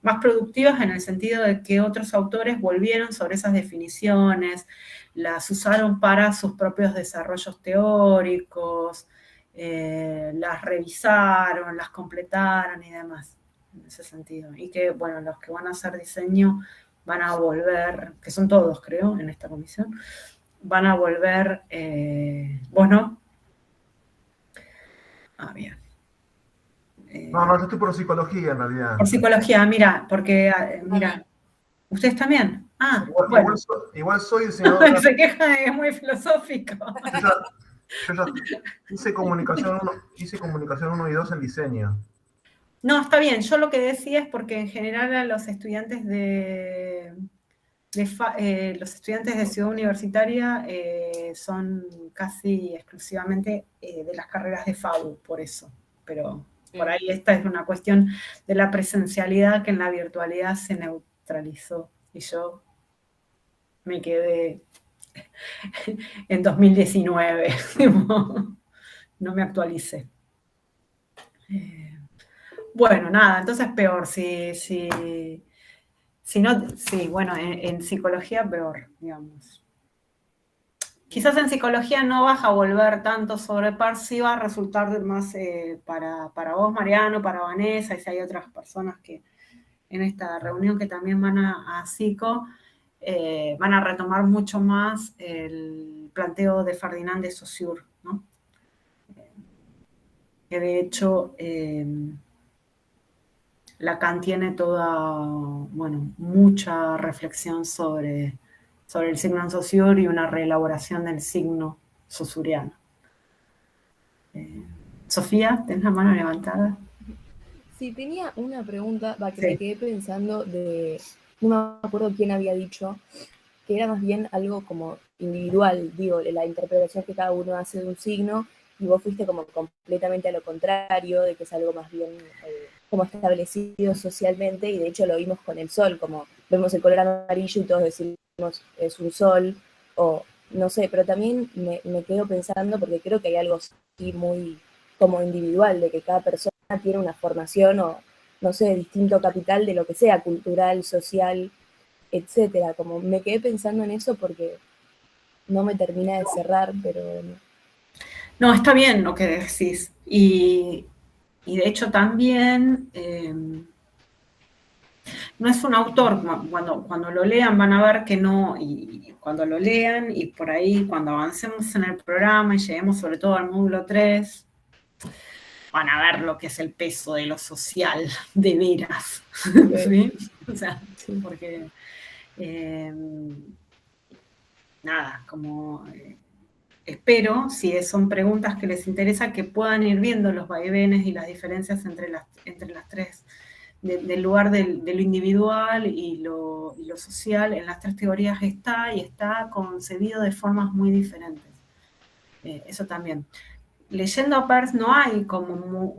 más productivas en el sentido de que otros autores volvieron sobre esas definiciones, las usaron para sus propios desarrollos teóricos, las revisaron, las completaron y demás, en ese sentido. Y que, bueno, los que van a hacer diseño van a volver, que son todos, creo, en esta comisión, van a volver, ¿vos no? Ah, bien. No, yo estoy por psicología en realidad. Por psicología, mira, porque, mira, ¿ustedes también? Ah, bueno. Igual soy diseñador. Se queja de que es muy filosófico. Yo ya hice comunicación 1 y 2 en diseño. No, está bien. Yo lo que decía es porque en general a los estudiantes los estudiantes de Ciudad Universitaria son casi exclusivamente de las carreras de FAU, por eso. Pero por ahí esta es una cuestión de la presencialidad que en la virtualidad se neutralizó. Y yo me quedé en 2019, no me actualicé. Bueno, nada, entonces peor, bueno, en psicología peor, digamos. Quizás en psicología no vas a volver tanto sobre Peirce, sí va a resultar más para vos, Mariano, para Vanessa, y si hay otras personas que en esta reunión que también van a psico, van a retomar mucho más el planteo de Ferdinand de Saussure, ¿no? Que de hecho Lacan tiene toda, bueno, mucha reflexión sobre el signo en Saussure y una reelaboración del signo saussuriano. Sofía, ¿tenés la mano levantada? Sí, tenía una pregunta, que Sí. me quedé pensando no me acuerdo quién había dicho, que era más bien algo como individual, digo, la interpretación que cada uno hace de un signo, y vos fuiste como completamente a lo contrario, de que es algo más bien como establecido socialmente, y de hecho lo vimos con el sol, como vemos el color amarillo y todos decimos es un sol, o no sé, pero también me quedo pensando, porque creo que hay algo así muy como individual, de que cada persona tiene una formación o, no sé, distinto capital de lo que sea, cultural, social, etcétera. Como me quedé pensando en eso porque no me termina de cerrar, pero... No, está bien lo que decís. Y de hecho también no es un autor, cuando lo lean van a ver que no, y cuando lo lean y por ahí cuando avancemos en el programa y lleguemos sobre todo al módulo 3, van a ver lo que es el peso de lo social, de veras. ¿Sí? O sea, porque nada, como espero, si son preguntas que les interesa, que puedan ir viendo los vaivenes y las diferencias entre las tres del lugar de lo individual y lo social en las tres teorías está, y está concebido de formas muy diferentes. Eso también. Leyendo a Peirce no hay como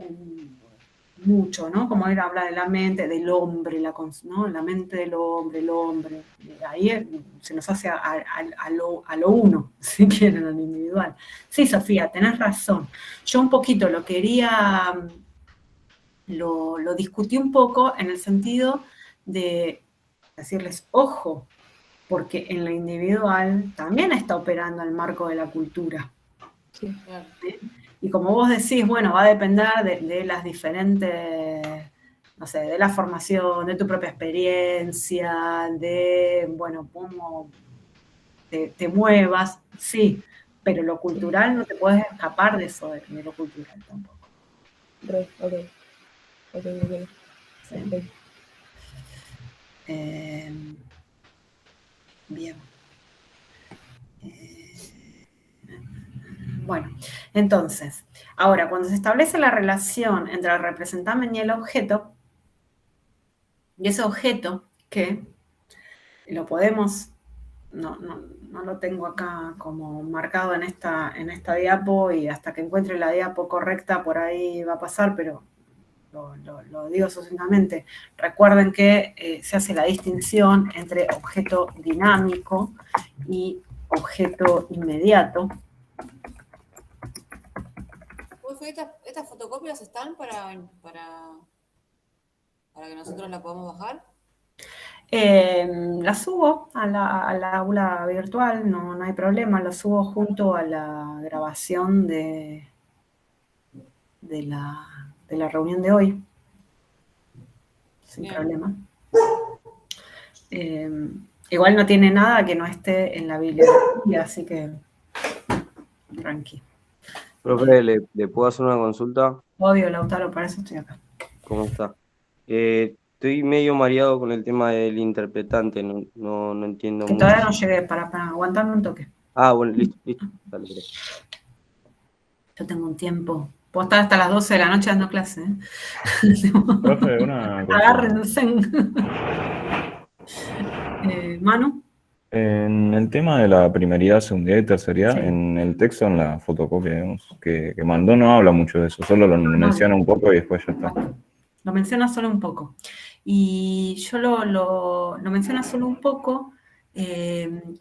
mucho, ¿no? Como él habla de la mente, del hombre, ¿no? La mente del hombre, el hombre. Ahí se nos hace a lo uno, si quieren, a lo individual. Sí, Sofía, tenés razón. Yo un poquito lo quería, lo discutí un poco en el sentido de decirles, ojo, porque en lo individual también está operando el marco de la cultura. Sí. ¿Sí? Y como vos decís, bueno, va a depender de las diferentes, no sé, de la formación, de tu propia experiencia, de, bueno, cómo te muevas, sí, pero lo cultural no te puedes escapar de eso, de lo cultural tampoco. Ok. Sí. Bien. Bueno, entonces, ahora, cuando se establece la relación entre el representamen y el objeto, y ese objeto que lo podemos, no lo tengo acá como marcado en esta diapo, y hasta que encuentre la diapo correcta por ahí va a pasar, pero lo digo sucintamente. Recuerden que se hace la distinción entre objeto dinámico y objeto inmediato. ¿Estas fotocopias están para que nosotros la podamos bajar? La subo a la aula virtual, no hay problema, la subo junto a la grabación de la reunión de hoy, sin Bien. problema. Igual no tiene nada que no esté en la bibliografía, así que tranqui. Profe, ¿le puedo hacer una consulta? Obvio, Lautaro, para eso estoy acá. ¿Cómo está? Estoy medio mareado con el tema del interpretante, no entiendo Que mucho. todavía no llegué, para aguantarme un toque. Ah, bueno, listo. Dale. Yo tengo un tiempo. Puedo estar hasta las 12 de la noche dando clase. Profe, una consulta. Agárrense. Manu. En el tema de la primeridad, segundidad y terceridad, Sí. en el texto, en la fotocopia, digamos, que mandó, no habla mucho de eso, solo lo menciona un poco y después ya está. Lo menciona solo un poco. Y yo lo menciona solo un poco.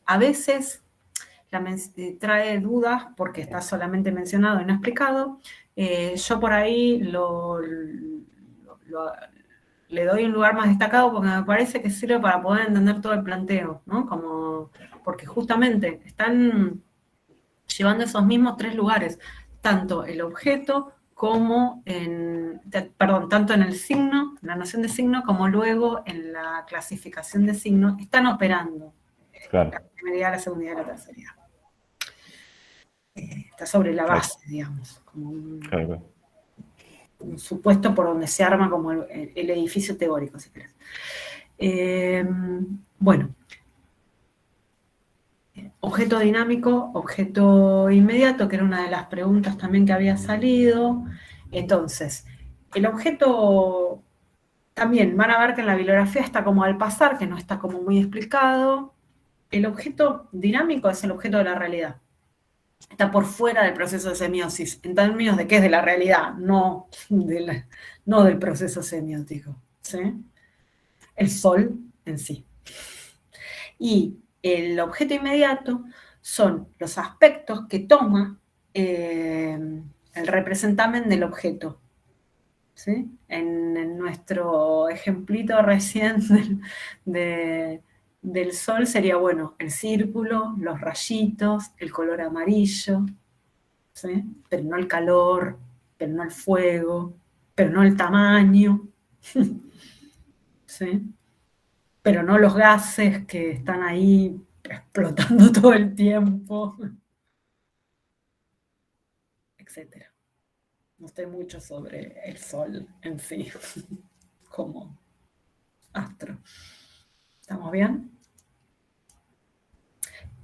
A veces trae dudas porque está solamente mencionado y no explicado. Yo por ahí le doy un lugar más destacado porque me parece que sirve para poder entender todo el planteo, ¿no? Porque justamente están llevando esos mismos tres lugares, tanto el objeto como tanto en el signo, la noción de signo, como luego en la clasificación de signo, están operando Claro. la primeridad, la segundidad y la terceridad. Está sobre la base, digamos, como un supuesto por donde se arma como el edificio teórico, si querés. Bueno, objeto dinámico, objeto inmediato, que era una de las preguntas también que había salido. Entonces, el objeto también van a ver que en la bibliografía está como al pasar, que no está como muy explicado. El objeto dinámico es el objeto de la realidad. Está por fuera del proceso de semiosis, en términos de que es de la realidad, no del proceso semiótico, ¿sí? El sol en sí. Y el objeto inmediato son los aspectos que toma el representamen del objeto, ¿sí? En nuestro ejemplito recién del sol sería, bueno, el círculo, los rayitos, el color amarillo, ¿sí? Pero no el calor, pero no el fuego, pero no el tamaño, ¿sí? Pero no los gases que están ahí explotando todo el tiempo, etc. No sé mucho sobre el sol en sí, como astro. ¿Estamos bien?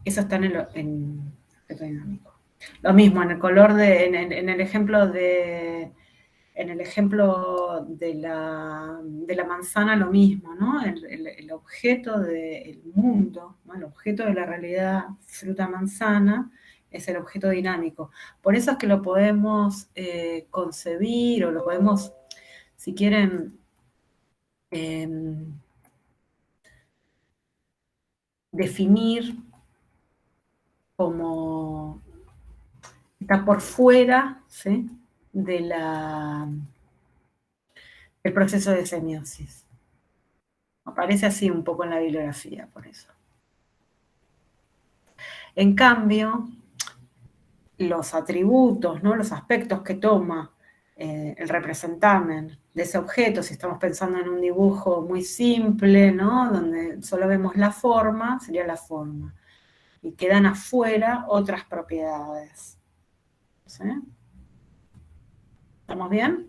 Eso está en el dinámico. Lo mismo, en el color en el ejemplo de En el ejemplo de la manzana lo mismo, ¿no? El objeto del mundo, ¿no? El objeto de la realidad fruta-manzana es el objeto dinámico. Por eso es que lo podemos concebir o lo podemos, si quieren, definir como está por fuera, ¿sí? del proceso de semiosis. Aparece así un poco en la bibliografía, por eso. En cambio, los atributos, ¿no? Los aspectos que toma el representamen de ese objeto, si estamos pensando en un dibujo muy simple, ¿no? Donde solo vemos la forma, sería la forma. Y quedan afuera otras propiedades. ¿Sí? ¿Estamos bien?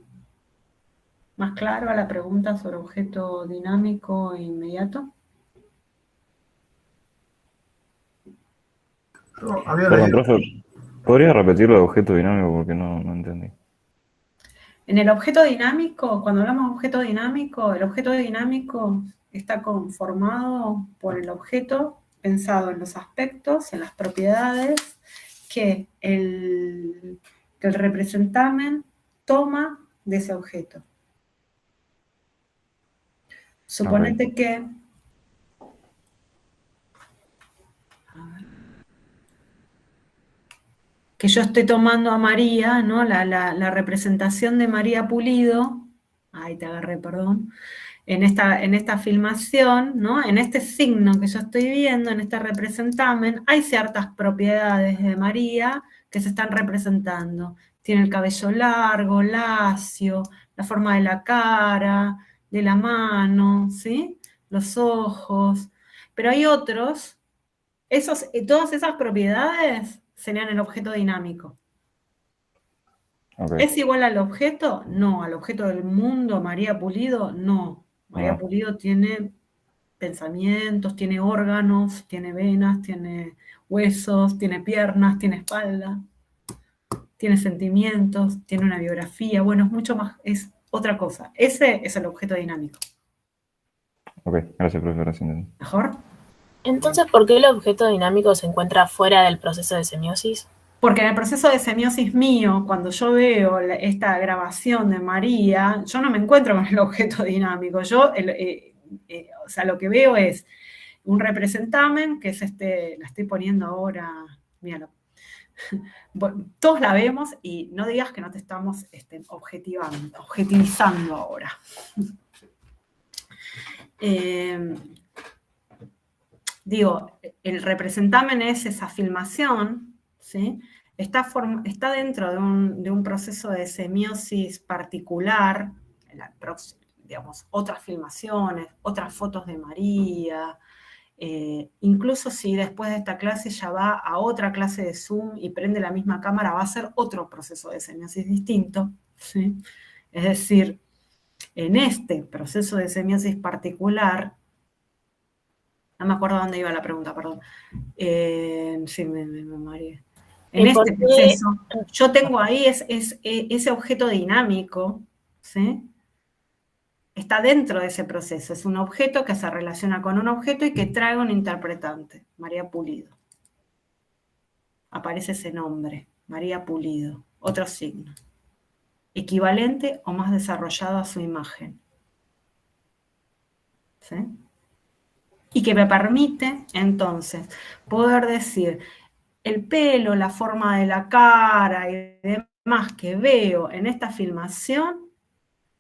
¿Más claro a la pregunta sobre objeto dinámico e inmediato? Perdón, profe, ¿podría repetir lo de objeto dinámico? Porque no entendí. En el objeto dinámico, cuando hablamos de objeto dinámico, el objeto dinámico está conformado por el objeto pensado en los aspectos, en las propiedades que el representamen toma de ese objeto. Suponete que yo estoy tomando a María, ¿no? La representación de María Pulido, ahí te agarré, perdón, en esta filmación, ¿no? En este signo que yo estoy viendo, en este representamen, hay ciertas propiedades de María que se están representando. Tiene el cabello largo, lacio, la forma de la cara, de la mano, ¿sí? Los ojos. Pero hay otros, todas esas propiedades serían el objeto dinámico. Okay. ¿Es igual al objeto? No. ¿Al objeto del mundo, María Pulido? No. María Pulido tiene pensamientos, tiene órganos, tiene venas, tiene huesos, tiene piernas, tiene espalda, tiene sentimientos, tiene una biografía. Bueno, es mucho más, es otra cosa. Ese es el objeto dinámico. Ok, gracias, profe, ahora sí entendí. ¿Mejor? Entonces, ¿por qué el objeto dinámico se encuentra fuera del proceso de semiosis? Porque en el proceso de semiosis mío, cuando yo veo esta grabación de María, yo no me encuentro con el objeto dinámico. Yo, o sea, lo que veo es un representamen, que es la estoy poniendo ahora, míralo. Todos la vemos y no digas que no te estamos objetivizando ahora. Digo, el representamen es esa filmación, ¿sí? Está dentro de un proceso de semiosis particular, digamos, otras filmaciones, otras fotos de María, incluso si después de esta clase ya va a otra clase de Zoom y prende la misma cámara, va a ser otro proceso de semiosis distinto, ¿sí? Es decir, en este proceso de semiosis particular, no me acuerdo dónde iba la pregunta, perdón. Sí, me mareé. En este proceso, yo tengo ahí ese objeto dinámico, ¿sí? Está dentro de ese proceso. Es un objeto que se relaciona con un objeto y que trae un interpretante, María Pulido. Aparece ese nombre, María Pulido, otro signo. Equivalente o más desarrollado a su imagen. ¿Sí? Y que me permite, entonces, poder decir, el pelo, la forma de la cara y demás que veo en esta filmación,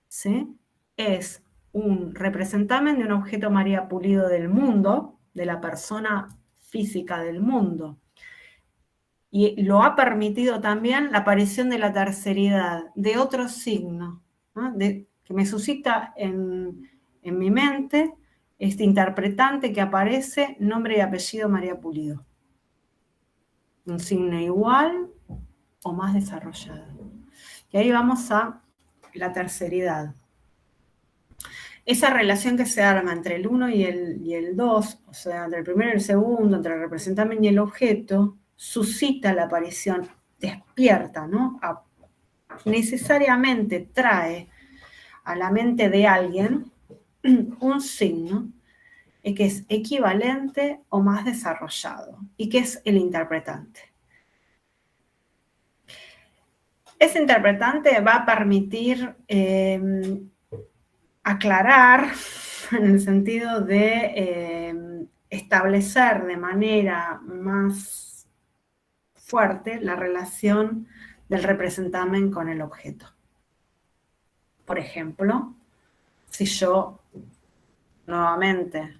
¿sí? Es un representamen de un objeto María Pulido del mundo, de la persona física del mundo. Y lo ha permitido también la aparición de la terceridad, de otro signo, ¿no? Que me suscita en mi mente este interpretante que aparece, nombre y apellido María Pulido. Un signo igual o más desarrollado. Y ahí vamos a la terceridad. Esa relación que se arma entre el 1 y el 2, o sea, entre el primero y el segundo, entre el representamen y el objeto, suscita la aparición, despierta, ¿no? necesariamente trae a la mente de alguien un signo que es equivalente o más desarrollado, y que es el interpretante. Ese interpretante va a permitir aclarar en el sentido de establecer de manera más fuerte la relación del representamen con el objeto. Por ejemplo, si yo nuevamente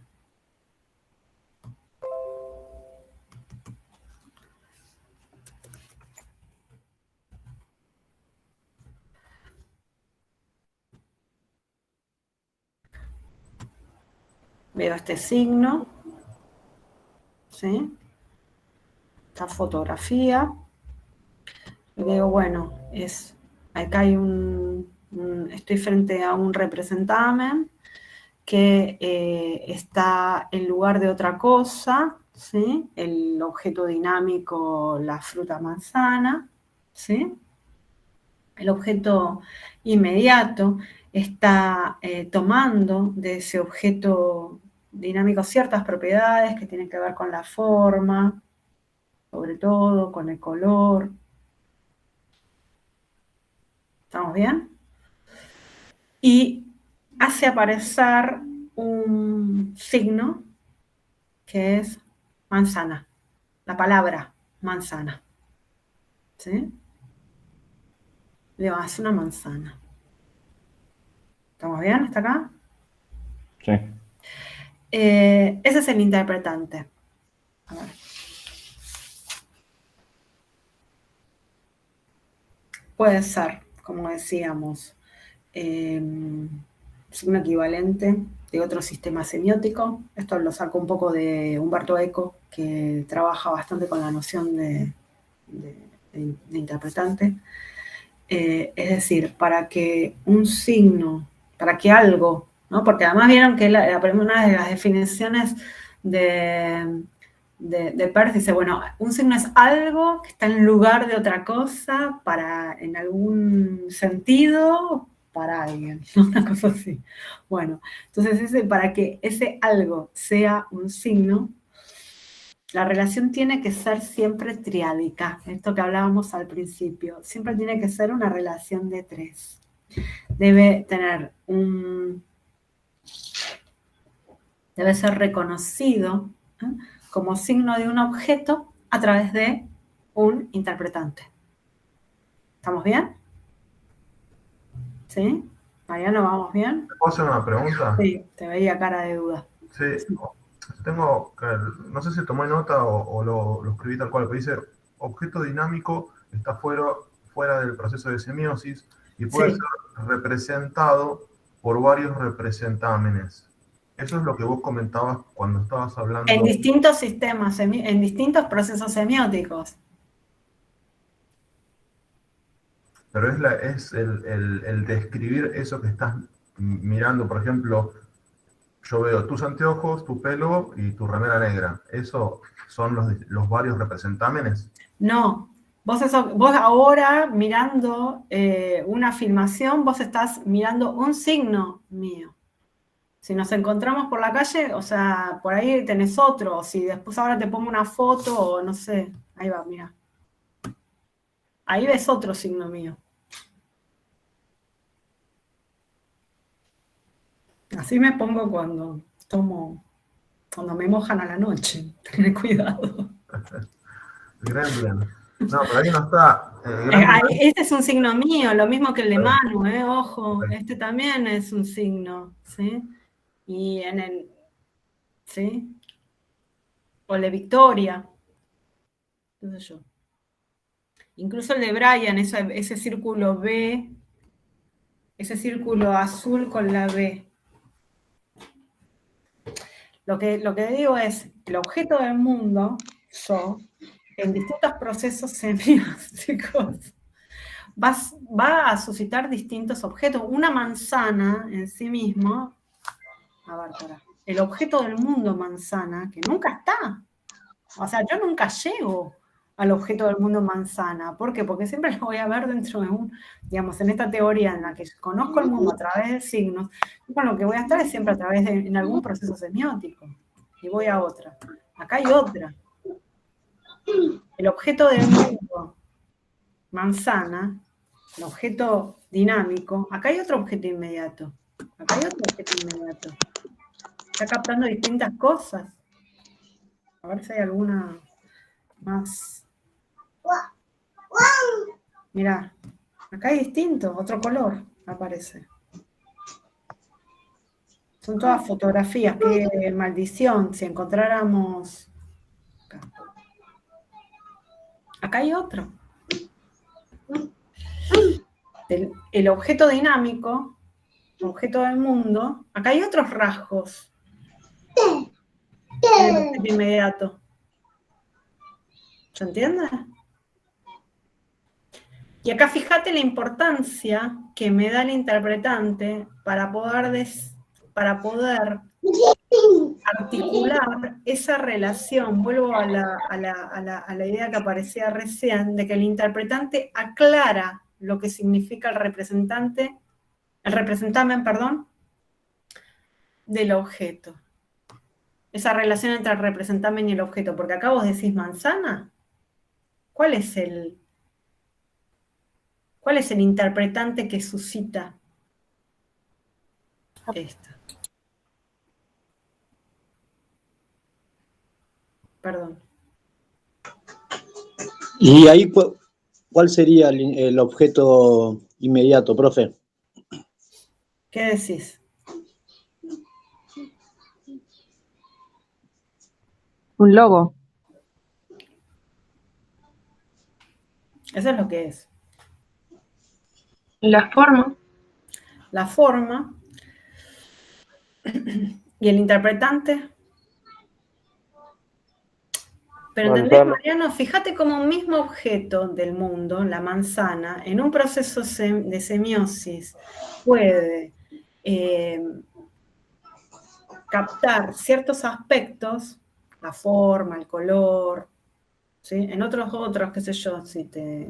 veo este signo, ¿sí? Esta fotografía, y digo, bueno, acá hay estoy frente a un representamen que está en lugar de otra cosa, ¿sí? El objeto dinámico, la fruta manzana, ¿sí? El objeto inmediato está tomando de ese objeto dinámico ciertas propiedades que tienen que ver con la forma, sobre todo con el color. ¿Estamos bien? Y hace aparecer un signo que es manzana, la palabra manzana. ¿Sí? Le va a hacer una manzana. ¿Estamos bien hasta acá? Sí. Ese es el interpretante. A ver. Puede ser, como decíamos, signo equivalente de otro sistema semiótico. Esto lo saco un poco de Umberto Eco, que trabaja bastante con la noción de interpretante. Es decir, para que un signo, para que algo, ¿no? Porque además vieron que una de las definiciones de Peirce dice, bueno, un signo es algo que está en lugar de otra cosa en algún sentido, para alguien, una cosa así. Bueno, entonces para que ese algo sea un signo, la relación tiene que ser siempre triádica, esto que hablábamos al principio, siempre tiene que ser una relación de tres. Debe ser reconocido, ¿eh?, como signo de un objeto a través de un interpretante. ¿Estamos bien? ¿Sí? Mariano, ¿vamos bien? ¿Puedo hacer una pregunta? Sí, te veía cara de duda. Sí, no sé si tomé nota o lo escribí tal cual, pero dice, objeto dinámico está fuera del proceso de semiosis y puede ser representado por varios representámenes. Eso es lo que vos comentabas cuando estabas hablando. En distintos sistemas, en distintos procesos semióticos. Pero es el describir eso que estás mirando. Por ejemplo, yo veo tus anteojos, tu pelo y tu remera negra. ¿Eso son los varios representámenes? No. Vos ahora mirando una filmación, vos estás mirando un signo mío. Si nos encontramos por la calle, o sea, por ahí tenés otro. Si después ahora te pongo una foto o no sé. Ahí va, mira. Ahí ves otro signo mío. Así me pongo cuando me mojan a la noche. Ten cuidado. Gremlin. No, pero ahí no está. Este es un signo mío, lo mismo que el de Manu, ojo. Este también es un signo, ¿sí? Y ¿sí? O el de Victoria. ¿Qué sé yo? Incluso el de Brian, ese círculo B, ese círculo azul con la B. Lo que digo es, el objeto del mundo, yo, en distintos procesos semióticos, va a suscitar distintos objetos. Una manzana en sí mismo, el objeto del mundo manzana, que nunca está. O sea, yo nunca llego al objeto del mundo manzana. ¿Por qué? Porque siempre lo voy a ver dentro de digamos, en esta teoría en la que conozco el mundo a través de signos, y con lo que voy a estar es siempre a través en algún proceso semiótico. Y voy a otra. Acá hay otra. El objeto del mundo manzana, el objeto dinámico, acá hay otro objeto inmediato. Acá hay otro objeto inmediato. Está captando distintas cosas. A ver si hay alguna más. Mirá, acá hay distinto, otro color aparece. Son todas fotografías, qué maldición, si encontráramos... Acá hay otro. El objeto dinámico, objeto del mundo, acá hay otros rasgos. El objeto inmediato. ¿Se entiende? Y acá fíjate la importancia que me da el interpretante para poder articular esa relación. Vuelvo a la idea que aparecía recién, de que el interpretante aclara lo que significa el representamen, del objeto. Esa relación entre el representamen y el objeto, porque acá vos decís manzana. ¿Cuál es el interpretante que suscita esto? Perdón. Y ahí, ¿cuál sería el objeto inmediato, profe? ¿Qué decís? Un logo. Eso es lo que es. La forma. La forma. ¿Y el interpretante? Pero ¿entendés, Mariano? Fíjate cómo un mismo objeto del mundo, la manzana, en un proceso de semiosis puede captar ciertos aspectos, la forma, el color, ¿sí? En otros, qué sé yo, si te...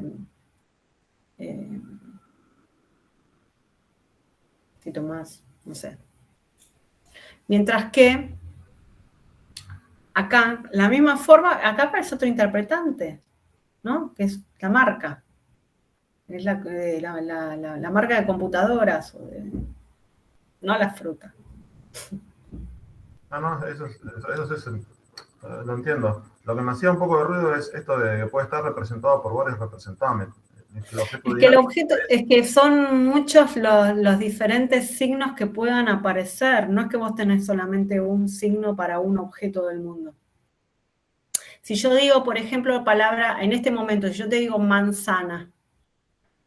si tomás, no sé. Mientras que acá, la misma forma, acá aparece otro interpretante, ¿no? Que es la marca. Es la marca de computadoras, no la fruta. No, eso es lo entiendo. Lo que me hacía un poco de ruido es esto de que puede estar representado por varios representamen. Es que son muchos los diferentes signos que puedan aparecer. No es que vos tenés solamente un signo para un objeto del mundo. Si yo digo, por ejemplo, palabra, en este momento, si yo te digo manzana,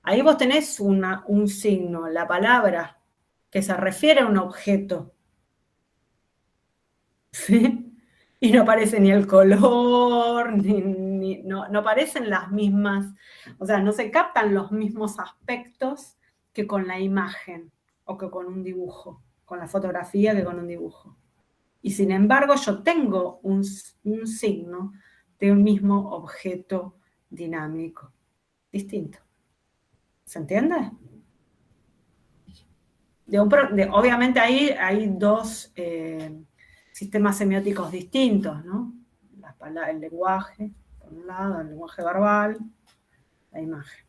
ahí vos tenés un signo, la palabra, que se refiere a un objeto. ¿Sí? Y no aparece ni el color, no aparecen las mismas, o sea, no se captan los mismos aspectos que con la imagen o que con un dibujo, con la fotografía que con un dibujo. Y sin embargo, yo tengo un signo de un mismo objeto dinámico, distinto. ¿Se entiende? Obviamente ahí hay dos sistemas semióticos distintos, ¿no? El lenguaje, por un lado, el lenguaje verbal, la imagen.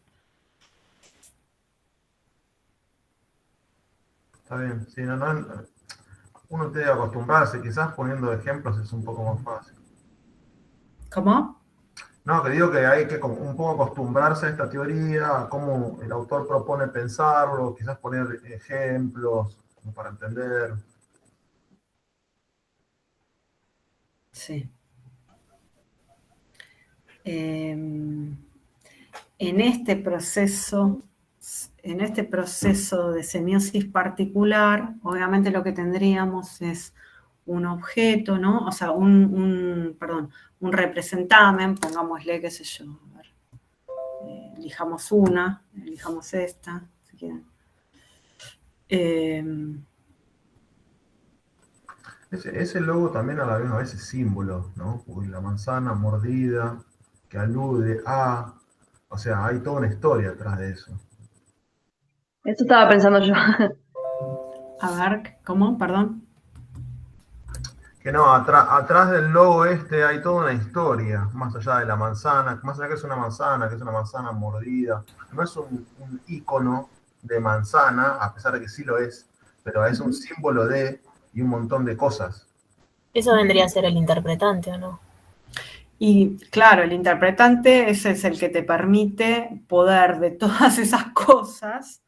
Está bien, sí, uno tiene que acostumbrarse, quizás poniendo ejemplos es un poco más fácil. ¿Cómo? No, que digo que hay que un poco acostumbrarse a esta teoría, a cómo el autor propone pensarlo, quizás poner ejemplos para entender. Sí. En este proceso de semiosis particular, obviamente lo que tendríamos es un objeto, ¿no? O sea, un representamen, pongámosle, qué sé yo, a ver, elijamos esta, si quieren. Ese logo también a la misma vez es símbolo, ¿no? Uy, la manzana mordida, que alude a, o sea, hay toda una historia atrás de eso. Eso estaba pensando yo. A ver, ¿cómo? Perdón. Que no, atrás del logo este hay toda una historia, más allá de la manzana, más allá que es una manzana mordida. No es un ícono de manzana, a pesar de que sí lo es, pero es un símbolo de y un montón de cosas. Eso vendría a ser el interpretante, ¿o no? Y claro, el interpretante ese es el que te permite poder de todas esas cosas,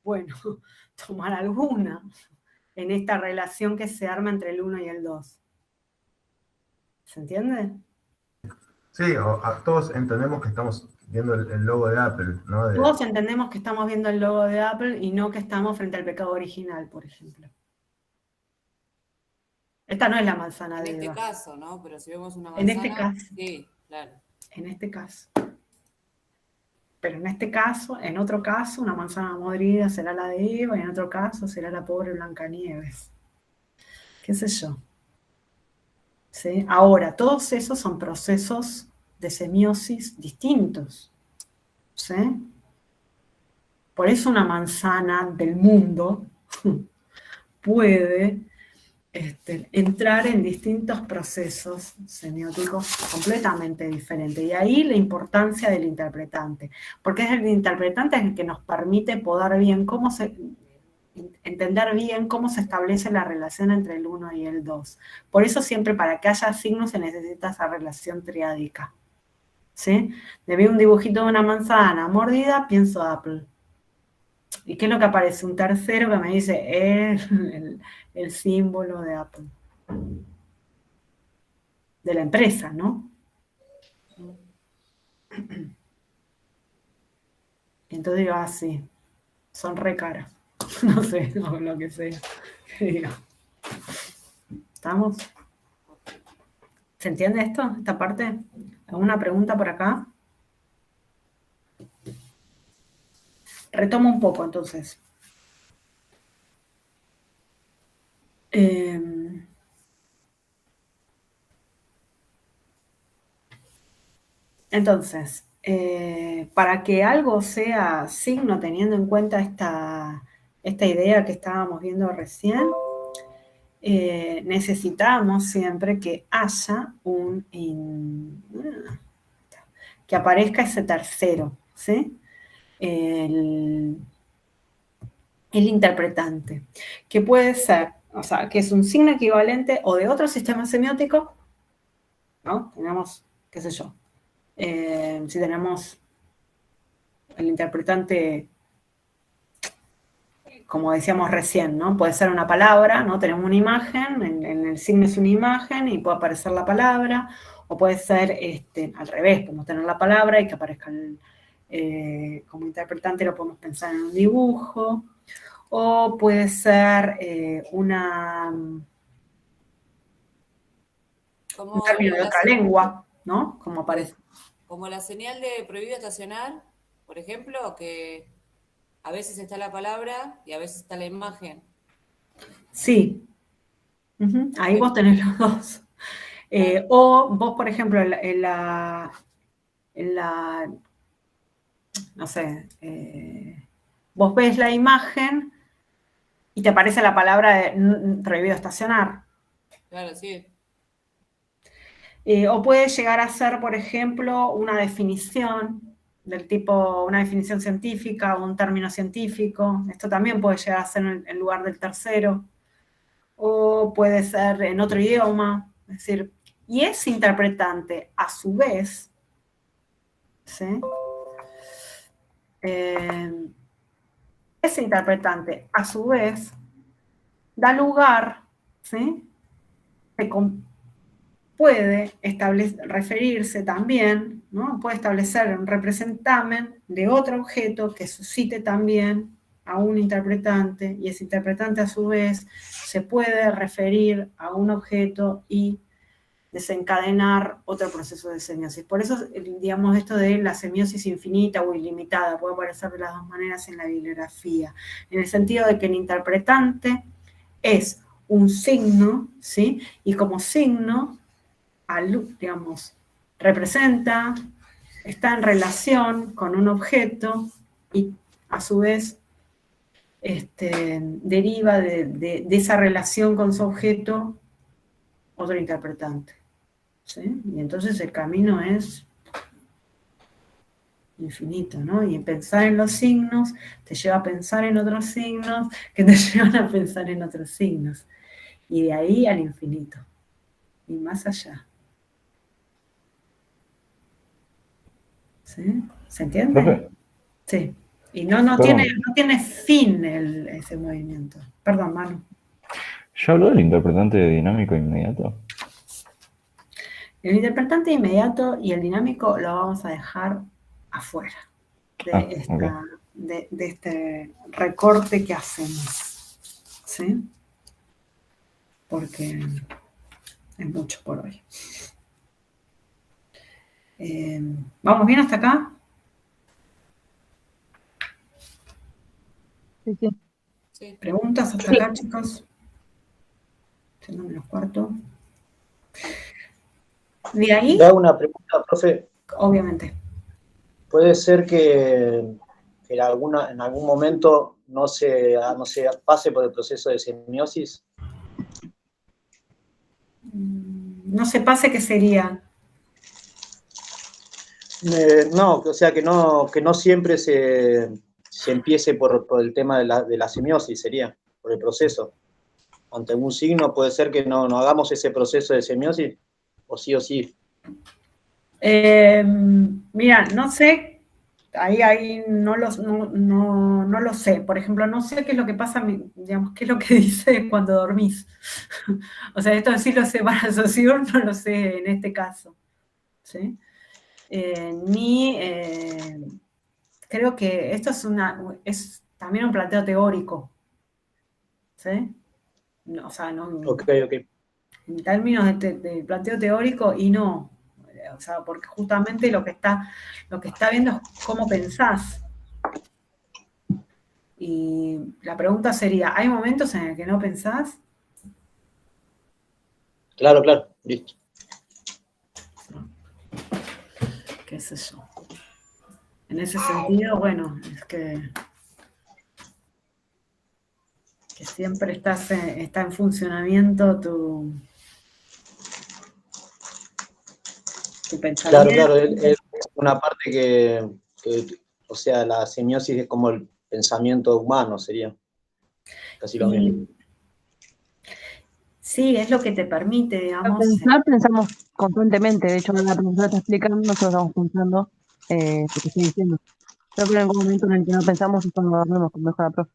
bueno, tomar alguna en esta relación que se arma entre el 1 y el 2. ¿Se entiende? Sí, todos entendemos que estamos viendo el logo de Apple, ¿no? Todos entendemos que estamos viendo el logo de Apple y no que estamos frente al pecado original, por ejemplo. Esta no es la manzana de En este Eva. caso, ¿no? Pero si vemos una En manzana, este caso. sí, claro. En este caso. Pero en este caso, en otro caso, una manzana podrida será la de Eva y en otro caso será la pobre Blancanieves. ¿Qué sé yo? ¿Sí? Ahora, todos esos son procesos de semiosis distintos. ¿Sí? Por eso una manzana del mundo puede entrar en distintos procesos semióticos completamente diferentes. Y ahí la importancia del interpretante, porque es el interpretante el que nos permite poder entender bien cómo se establece la relación entre el 1 y el 2. Por eso siempre para que haya signos se necesita esa relación triádica. ¿Sí? Le veo un dibujito de una manzana mordida, pienso Apple. ¿Y qué es lo que aparece? Un tercero que me dice el símbolo de Apple. De la empresa, ¿no? Y entonces digo, sí, son re caras. No sé, o lo que sea. ¿Estamos? ¿Se entiende esto? ¿Esta parte? ¿Alguna pregunta por acá? Retomo un poco, entonces. Entonces, para que algo sea signo, teniendo en cuenta esta idea que estábamos viendo recién, necesitamos siempre que haya que aparezca ese tercero, ¿sí? El interpretante, que puede ser, o sea, que es un signo equivalente o de otro sistema semiótico, ¿no? Tenemos, qué sé yo, si tenemos el interpretante, como decíamos recién, ¿no? Puede ser una palabra, ¿no? Tenemos una imagen, en el signo es una imagen y puede aparecer la palabra, o puede ser al revés, podemos tener la palabra y que aparezca como interpretante, lo podemos pensar en un dibujo, o puede ser un término de otra lengua, ¿no? Como aparece. Como la señal de prohibido estacionar, por ejemplo, que a veces está la palabra y a veces está la imagen. Sí. Ahí vos tenés los dos. O vos, por ejemplo, en la no sé, vos ves la imagen y te aparece la palabra de prohibido estacionar. Claro, sí. O puede llegar a ser, por ejemplo, una definición del tipo, una definición científica o un término científico. Esto también puede llegar a ser en lugar del tercero. O puede ser en otro idioma. Es decir, y ese interpretante, a su vez, ¿sí? Ese interpretante, a su vez, da lugar, ¿sí? Puede referirse también, ¿no? Puede establecer un representamen de otro objeto que suscite también a un interpretante, y ese interpretante a su vez se puede referir a un objeto y desencadenar otro proceso de semiosis. Por eso, digamos, esto de la semiosis infinita o ilimitada puede aparecer de las dos maneras en la bibliografía, en el sentido de que el interpretante es un signo, ¿sí? Y como signo, digamos, representa, está en relación con un objeto y a su vez deriva de esa relación con su objeto otro interpretante. ¿Sí? Y entonces el camino es infinito, ¿no? Y pensar en los signos te lleva a pensar en otros signos que te llevan a pensar en otros signos. Y de ahí al infinito. Y más allá. ¿Sí? ¿Se entiende? Profe, Sí. Y no perdón, tiene fin ese movimiento. Perdón, Manu. ¿ya habló del interpretante de dinámico inmediato? El interpretante inmediato y el dinámico lo vamos a dejar afuera Ok. de este recorte que hacemos. ¿Sí? Porque es mucho por hoy. ¿Vamos bien hasta acá? Sí, sí. Sí. ¿Preguntas hasta acá, chicos? Siendo menos cuarto. De ahí, Le hago una pregunta, profe. obviamente. ¿Puede ser que en algún momento no se pase por el proceso de semiosis? No se pase, ¿qué sería? No, o sea, que no siempre se empiece por el tema de la semiosis, sería, por el proceso. Ante algún signo puede ser que no hagamos ese proceso de semiosis, o sí. Mira, no sé, ahí no lo sé. Por ejemplo, no sé qué es lo que pasa, digamos, qué es lo que dice cuando dormís. O sea, esto sí lo sé para Saussure, no lo sé en este caso. ¿Sí? Creo que esto es también un planteo teórico. ¿Sí? No, o sea, no, Ok. en términos de planteo teórico y no. O sea, porque justamente lo que está viendo es cómo pensás. Y la pregunta sería, ¿hay momentos en el que no pensás? Claro, listo. ¿Qué sé yo? En ese sentido, bueno, es que siempre está en funcionamiento tu Claro, pensamiento. es una parte o sea, la semiosis es como el pensamiento humano, sería casi lo mismo. Sí, es lo que te permite, Para digamos. pensar, pensamos constantemente. De hecho, cuando la profesora está explicando, nosotros estamos pensando lo que estoy diciendo. Creo que en algún momento en el que no pensamos es cuando dormimos, como dijo la profe.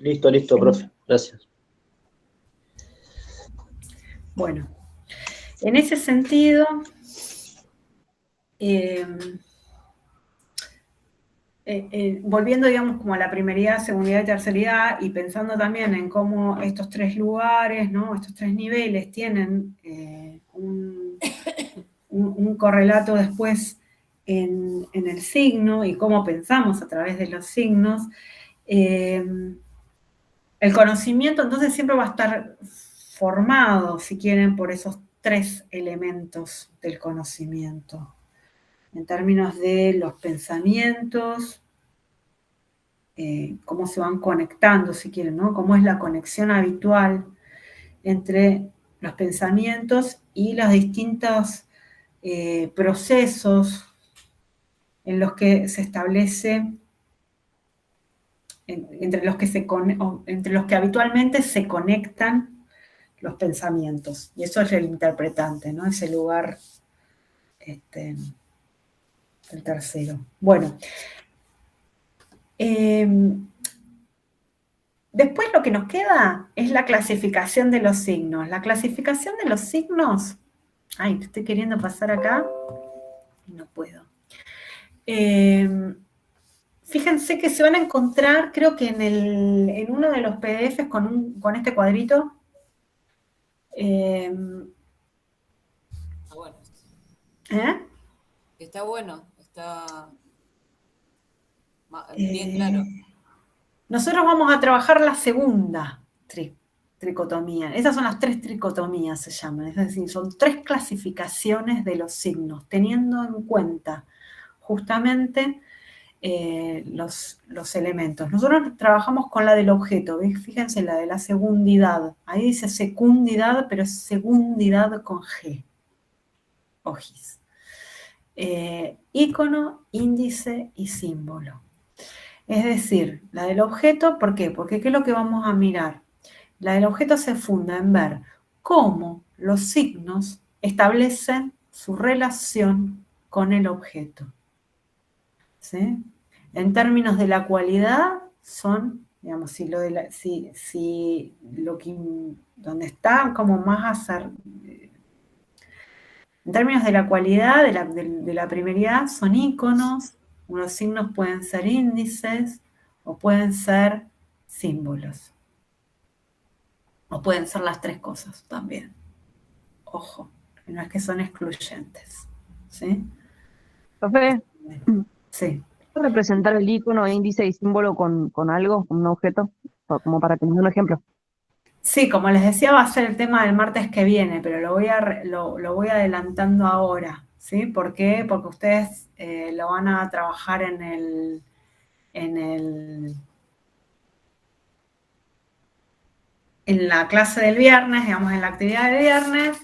Listo, profe. Gracias. Bueno, en ese sentido, volviendo, digamos, como a la primeridad, segundidad y terceridad, y pensando también en cómo estos tres lugares, ¿no? Estos tres niveles tienen un correlato después en el signo y cómo pensamos a través de los signos, el conocimiento entonces siempre va a estar formado, si quieren, por esos tres elementos del conocimiento, en términos de los pensamientos, cómo se van conectando, si quieren, ¿no? Cómo es la conexión habitual entre los pensamientos y los distintos procesos en los que se establece, entre los que habitualmente se conectan los pensamientos. Y eso es el interpretante, ¿no? Ese lugar, el tercero. Bueno. Después lo que nos queda es la clasificación de los signos. La clasificación de los signos, ay, estoy queriendo pasar acá y no puedo. Fíjense que se van a encontrar, creo que en uno de los PDFs con este cuadrito. Está bueno. Está bueno, está bien claro. Nosotros vamos a trabajar la segunda tricotomía. Esas son las 3 tricotomías, se llaman. Es decir, son 3 clasificaciones de los signos, teniendo en cuenta justamente los elementos. Nosotros trabajamos con la del objeto, ¿ves? Fíjense, la de la segundidad. Ahí dice secundidad, pero es segundidad con G. Ojis. Ícono, índice y símbolo. Es decir, la del objeto, ¿por qué? Porque ¿qué es lo que vamos a mirar? La del objeto se funda en ver cómo los signos establecen su relación con el objeto. ¿Sí? En términos de la cualidad, son, digamos, donde está como más en términos de la cualidad, de la primeridad, son íconos. Unos signos pueden ser índices o pueden ser símbolos. O pueden ser las 3 cosas también. Ojo, no es que son excluyentes. ¿Sí? Profe, Sí. ¿puedo representar el icono, índice y símbolo con algo, con un objeto? Como para tener un ejemplo. Sí, como les decía, va a ser el tema del martes que viene, pero lo voy adelantando ahora, ¿sí? ¿Por qué? Porque ustedes lo van a trabajar en la clase del viernes, digamos, en la actividad del viernes,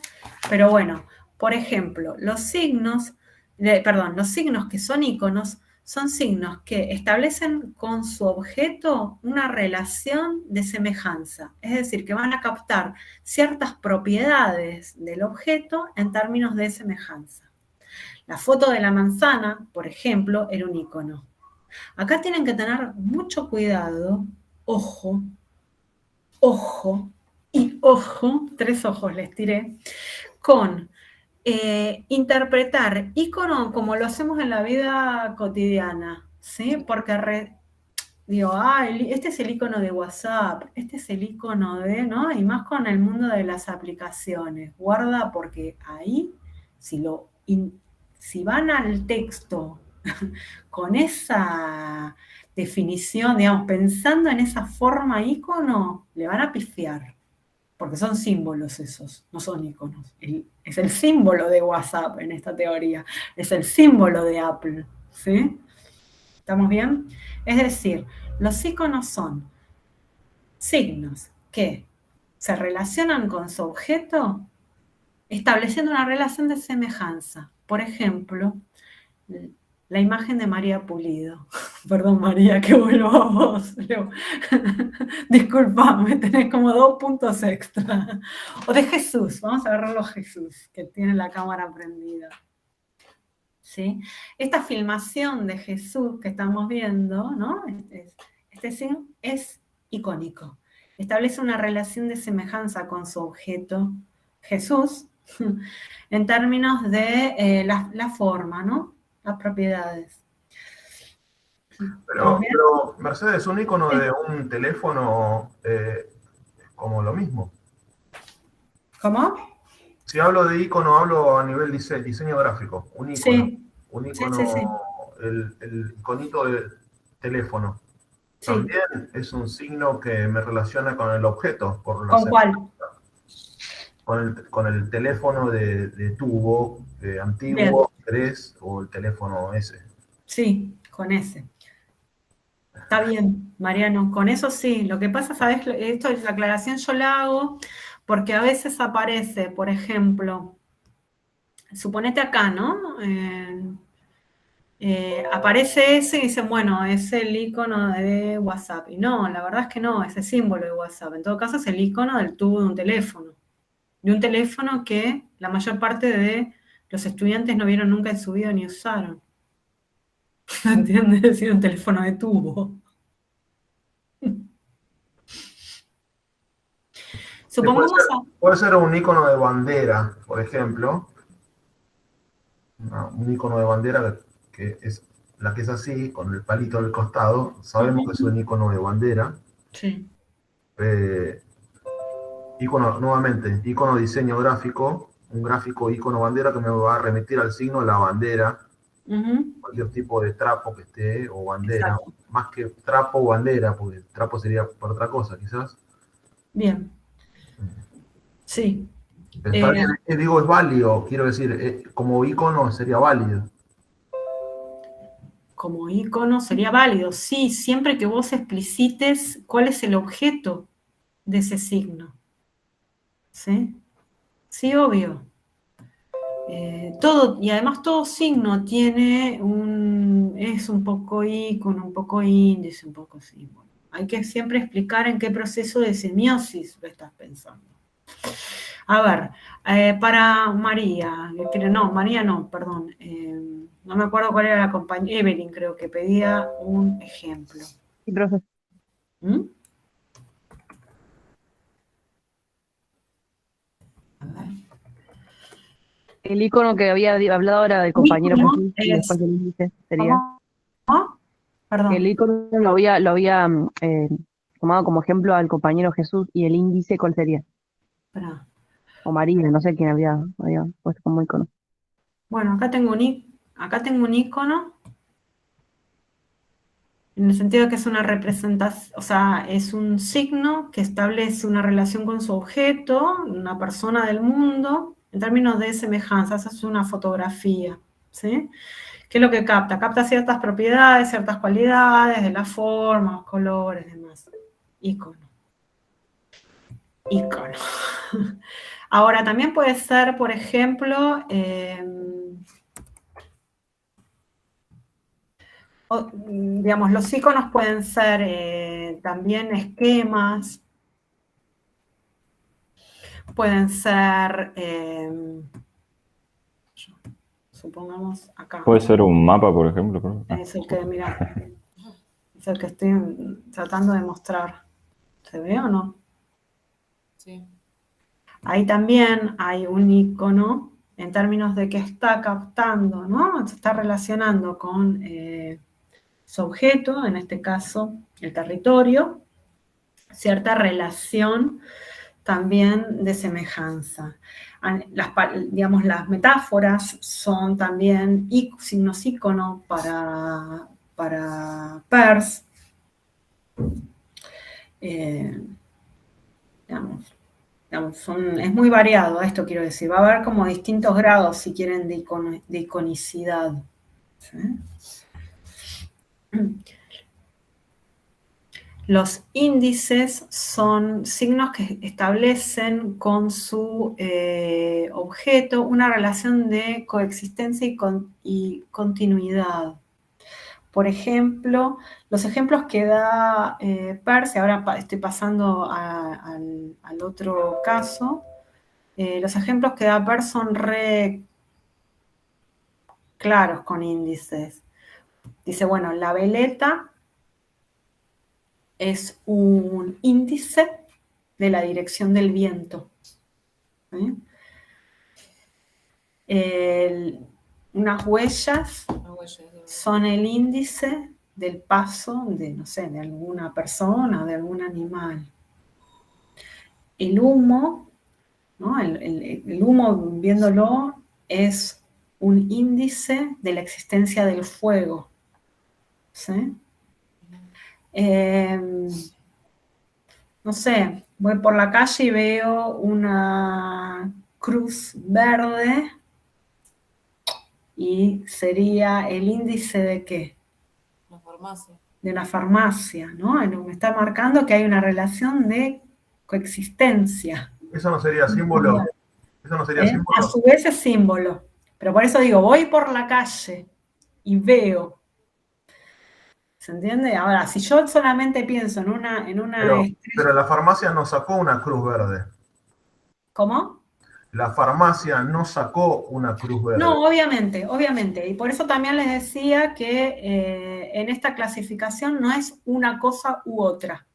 pero bueno, por ejemplo, los signos que son íconos son signos que establecen con su objeto una relación de semejanza, es decir, que van a captar ciertas propiedades del objeto en términos de semejanza. La foto de la manzana, por ejemplo, era un ícono. Acá tienen que tener mucho cuidado, ojo, y ojo, 3 ojos les tiré, con interpretar ícono como lo hacemos en la vida cotidiana, ¿sí? Porque digo, este es el icono de WhatsApp, este es el icono de, ¿no? Y más con el mundo de las aplicaciones. Guarda, porque ahí, si van al texto con esa definición, digamos, pensando en esa forma icono, le van a pifiar. Porque son símbolos esos, no son iconos. Es el símbolo de WhatsApp en esta teoría, es el símbolo de Apple, ¿sí? ¿Estamos bien? Es decir, los iconos son signos que se relacionan con su objeto estableciendo una relación de semejanza. Por ejemplo, la imagen de María Pulido. Perdón, María, que vuelvo a vos. Disculpame, tenés como 2 puntos extra. O de Jesús, vamos a agarrarlo a Jesús, que tiene la cámara prendida. ¿Sí? Esta filmación de Jesús que estamos viendo, ¿no? Este signo es icónico. Establece una relación de semejanza con su objeto, Jesús, en términos de la forma, ¿no? Las propiedades. Pero Mercedes, un icono de un teléfono como lo mismo. ¿Cómo? Si hablo de icono, hablo a nivel diseño gráfico. Un icono. Sí. Un icono, Sí. el iconito del teléfono. Sí. También es un signo que me relaciona con el objeto. ¿Con cuál? Con el teléfono de tubo, antiguo, 3, o el teléfono ese. Sí, con ese. Está bien, Mariano, con eso sí. Lo que pasa, ¿sabes? Esto es la aclaración, yo la hago porque a veces aparece, por ejemplo, suponete acá, ¿no? Aparece ese y dicen, bueno, es el icono de WhatsApp. Y no, la verdad es que no, es el símbolo de WhatsApp. En todo caso, es el icono del tubo de un teléfono. De un teléfono que la mayor parte de los estudiantes no vieron nunca en su vida ni usaron. ¿Entiendes? Es decir, un teléfono de tubo. Supongamos puede ser un icono de bandera, por ejemplo. Un icono de bandera que es la que es así, con el palito del costado. Sabemos que es un icono de bandera. Sí. Nuevamente, icono diseño gráfico. Un gráfico icono bandera que me va a remitir al signo de la bandera. Cualquier tipo de trapo que esté, o bandera. Exacto. Más que trapo o bandera, porque trapo sería por otra cosa, quizás. Bien. Sí. Está bien, digo, es válido, quiero decir, como icono sería válido. Como icono sería válido, sí, siempre que vos explicites cuál es el objeto de ese signo. ¿Sí? Sí, obvio. Todo, y además todo signo tiene es un poco icono, un poco índice, un poco símbolo. Hay que siempre explicar en qué proceso de semiosis lo estás pensando. A ver, para María, no, María no, perdón, no me acuerdo cuál era la compañía, Evelyn creo que pedía un ejemplo. Sí, profe. ¿Mm? El icono que había hablado ahora del compañero Icono Jesús y es, después el índice sería. ¿cómo? El Perdón. icono lo había tomado como ejemplo al compañero Jesús y el índice, ¿cuál sería? Espera. O María, no sé quién había puesto como icono. Bueno, acá tengo un icono, en el sentido de que es una representación, o sea, es un signo que establece una relación con su objeto, una persona del mundo, en términos de semejanza, esa es una fotografía, ¿sí? ¿Qué es lo que capta? Capta ciertas propiedades, ciertas cualidades de la forma, los colores, demás. Icono. Icono. Ahora, también puede ser, por ejemplo, digamos, los iconos pueden ser también esquemas, pueden ser, supongamos acá, Puede ser un mapa, por ejemplo. Creo. es el que, mira, es el que estoy tratando de mostrar. ¿Se ve o no? Sí. Ahí también hay un icono en términos de que está captando, ¿no? Se está relacionando con su objeto, en este caso el territorio, cierta relación también de semejanza. Digamos, las metáforas son también signos ícono para Peirce. Digamos, es muy variado esto, quiero decir. Va a haber como distintos grados, si quieren, de iconicidad. ¿Sí? Los índices son signos que establecen con su objeto una relación de coexistencia y continuidad. Por ejemplo, los ejemplos que da Peirce, ahora estoy pasando al otro caso, los ejemplos que da Peirce son re claros con índices. Dice, bueno, la veleta es un índice de la dirección del viento. Unas huellas son el índice del paso de, no sé, de alguna persona, de algún animal. El humo, ¿no? El humo, viéndolo, es un índice de la existencia del fuego. ¿Sí? No sé, voy por la calle y veo una cruz verde y sería el índice de ¿qué? La farmacia. De una farmacia, ¿no? Me está marcando que hay una relación de coexistencia. ¿Eso no sería símbolo? ¿Eso no sería símbolo? A su vez es símbolo. Pero por eso digo, voy por la calle y veo. ¿Se entiende? Ahora, si yo solamente pienso en una pero la farmacia no sacó una cruz verde. ¿Cómo? La farmacia no sacó una cruz verde. No, obviamente, obviamente. Y por eso también les decía que en esta clasificación no es una cosa u otra.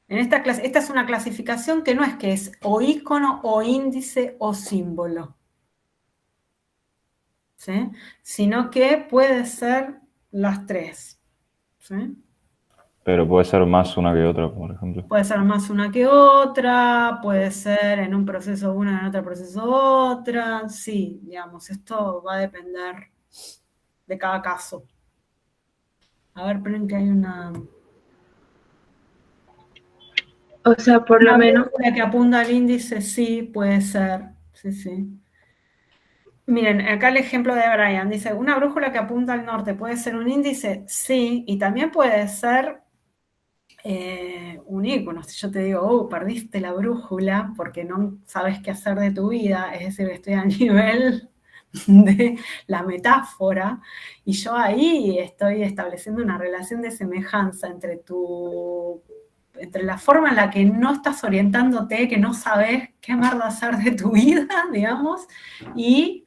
Esta es una clasificación que no es que es o ícono o índice o símbolo. ¿Sí? Sino que puede ser las tres. ¿Sí? Pero puede ser más una que otra, por ejemplo. Puede ser más una que otra, puede ser en un proceso una, en otro proceso otra. Sí, digamos, esto va a depender de cada caso. A ver, esperen que hay una... O sea, por lo Una menos, brújula que apunta al índice, sí, puede ser. Sí, sí. Miren, acá el ejemplo de Brian dice, una brújula que apunta al norte, ¿puede ser un índice? Sí, y también puede ser un icono. Si yo te digo, oh, perdiste la brújula porque no sabes qué hacer de tu vida, es decir, estoy a nivel de la metáfora, y yo ahí estoy estableciendo una relación de semejanza entre la forma en la que no estás orientándote, que no sabes qué mierda hacer de tu vida, digamos, y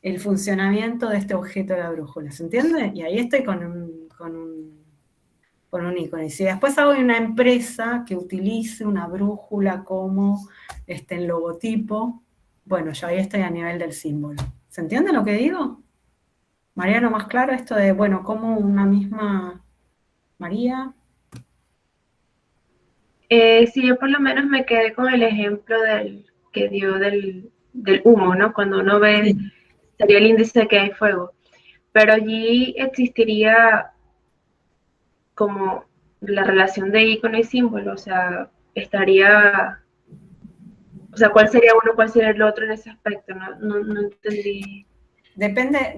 el funcionamiento de este objeto de la brújula, ¿se entiende? Y ahí estoy con un icono. Y si después hago una empresa que utilice una brújula como el logotipo, bueno, yo ahí estoy a nivel del símbolo. ¿Se entiende lo que digo? Mariano, más claro esto de, bueno, como una misma María. sí, yo por lo menos me quedé con el ejemplo que dio del humo, ¿no? Cuando uno ve, sería el índice de que hay fuego. Pero allí existiría como la relación de icono y símbolo, o sea, ¿cuál sería uno, cuál sería el otro en ese aspecto? No entendí. Depende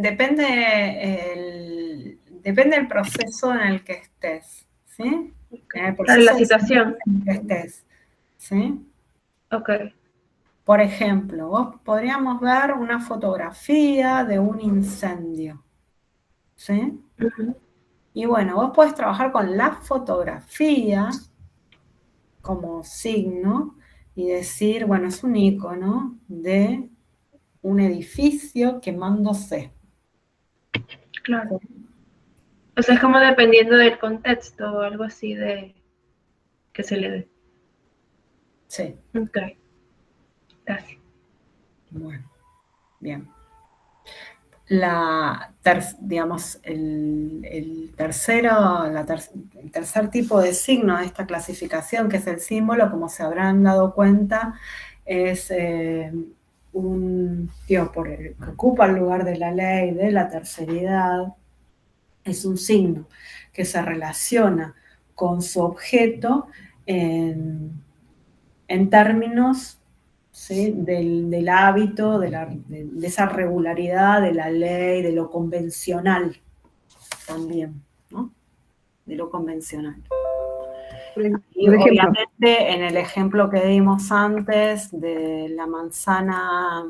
del proceso en el que estés, ¿sí? En el Para la proceso situación. en el que estés, ¿sí? Ok. Por ejemplo, vos podríamos ver una fotografía de un incendio, ¿sí? Y bueno, vos podés trabajar con la fotografía como signo y decir, bueno, es un icono de un edificio quemándose. Claro. O sea, es como dependiendo del contexto o algo así de que se le dé. Sí. Ok. Gracias. Bueno, bien. Digamos, el tercer tipo de signo de esta clasificación, que es el símbolo, como se habrán dado cuenta, es que ocupa el lugar de la ley, de la terceridad, es un signo que se relaciona con su objeto en términos, ¿sí? del hábito, de esa regularidad, de la ley, de lo convencional también, ¿no? De lo convencional. Y Por ejemplo, obviamente en el ejemplo que dimos antes de la manzana,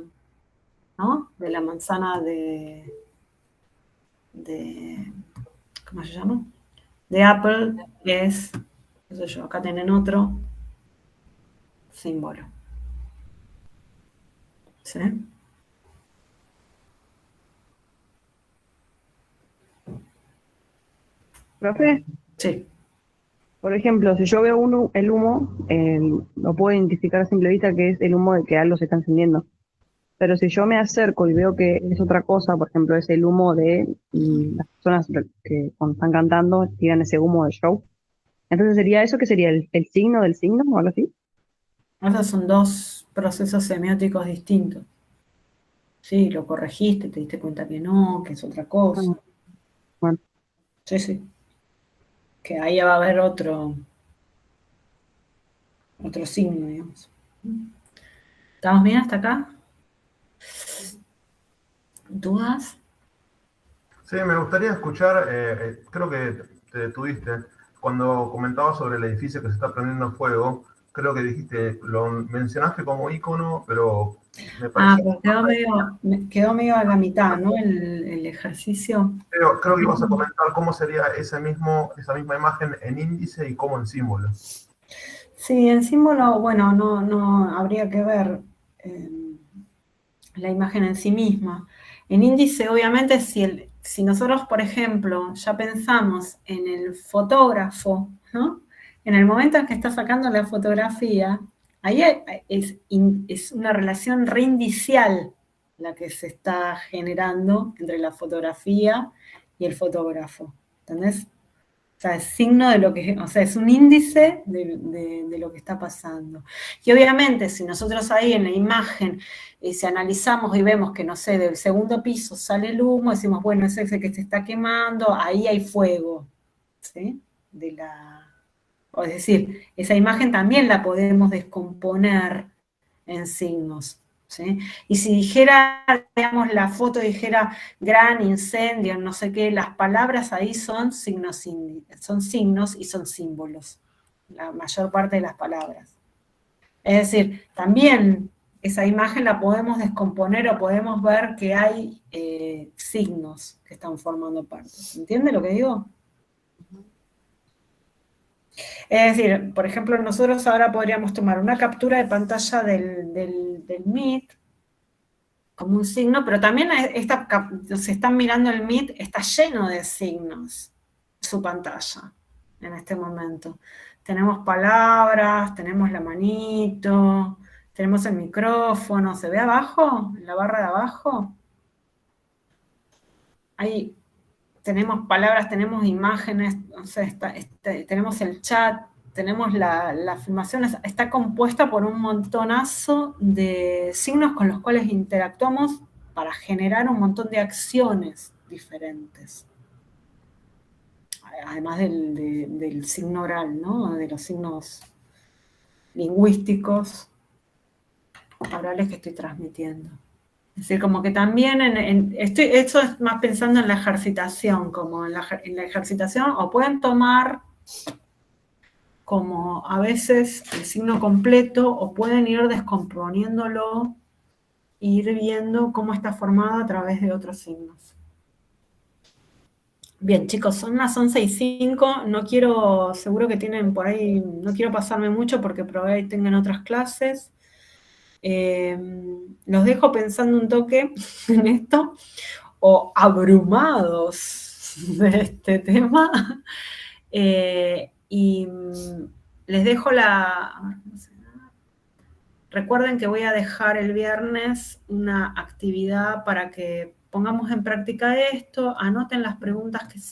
¿no? De la manzana de ¿cómo se llama? De Apple es, qué sé yo, acá tienen otro símbolo. ¿Sí? profe, Sí. por ejemplo, si yo veo el humo, lo puedo identificar a simple vista que es el humo de que algo se está encendiendo. Pero si yo me acerco y veo que es otra cosa, por ejemplo, es el humo de las personas que cuando están cantando tiran ese humo de show, entonces sería eso que sería el signo del signo o algo así. Esos son dos procesos semióticos distintos. Sí, lo corregiste, te diste cuenta que no, que es otra cosa. Bueno. Sí, sí. Que ahí va a haber otro signo, digamos. ¿Estamos bien hasta acá? ¿Dudas? Sí, me gustaría escuchar, creo que te detuviste, cuando comentabas sobre el edificio que se está prendiendo fuego, creo que dijiste, lo mencionaste como ícono, pero me parece... Quedó medio a la mitad, ¿no? El ejercicio. Creo que ibas a comentar cómo sería esa misma imagen en índice y cómo en símbolo. Sí, en símbolo, bueno, no habría que ver la imagen en sí misma. En índice, obviamente, si nosotros, por ejemplo, ya pensamos en el fotógrafo, ¿no? En el momento en que está sacando la fotografía, ahí es una relación reindicial la que se está generando entre la fotografía y el fotógrafo. ¿Entendés? O sea, es signo de lo que, o sea, es un índice de lo que está pasando. Y obviamente, si nosotros ahí en la imagen, si analizamos y vemos que, no sé, del segundo piso sale el humo, decimos, bueno, es ese que se está quemando, ahí hay fuego, ¿sí? Es decir, esa imagen también la podemos descomponer en signos, ¿sí? Y si dijera, digamos, la foto dijera gran incendio, no sé qué, las palabras ahí son signos y son símbolos, la mayor parte de las palabras. Es decir, también esa imagen la podemos descomponer o podemos ver que hay signos que están formando parte. ¿Entiende lo que digo? Es decir, por ejemplo, nosotros ahora podríamos tomar una captura de pantalla del Meet como un signo, pero también se están mirando el Meet, está lleno de signos, su pantalla, en este momento. Tenemos palabras, tenemos la manito, tenemos el micrófono, ¿se ve abajo? En la barra de abajo. Ahí tenemos palabras, tenemos imágenes, o sea, tenemos el chat, tenemos la filmación, está compuesta por un montonazo de signos con los cuales interactuamos para generar un montón de acciones diferentes. Además del signo oral, ¿no? De los signos lingüísticos orales que estoy transmitiendo. Es decir, como que también, esto es más pensando en la ejercitación, como en la ejercitación, o pueden tomar como a veces el signo completo, o pueden ir descomponiéndolo, e ir viendo cómo está formado a través de otros signos. Bien, chicos, son las 11:05, no quiero, seguro que tienen por ahí, no quiero pasarme mucho porque probablemente tengan otras clases. Los dejo pensando un toque en esto, o abrumados de este tema, y les dejo recuerden que voy a dejar el viernes una actividad para que pongamos en práctica esto, anoten las preguntas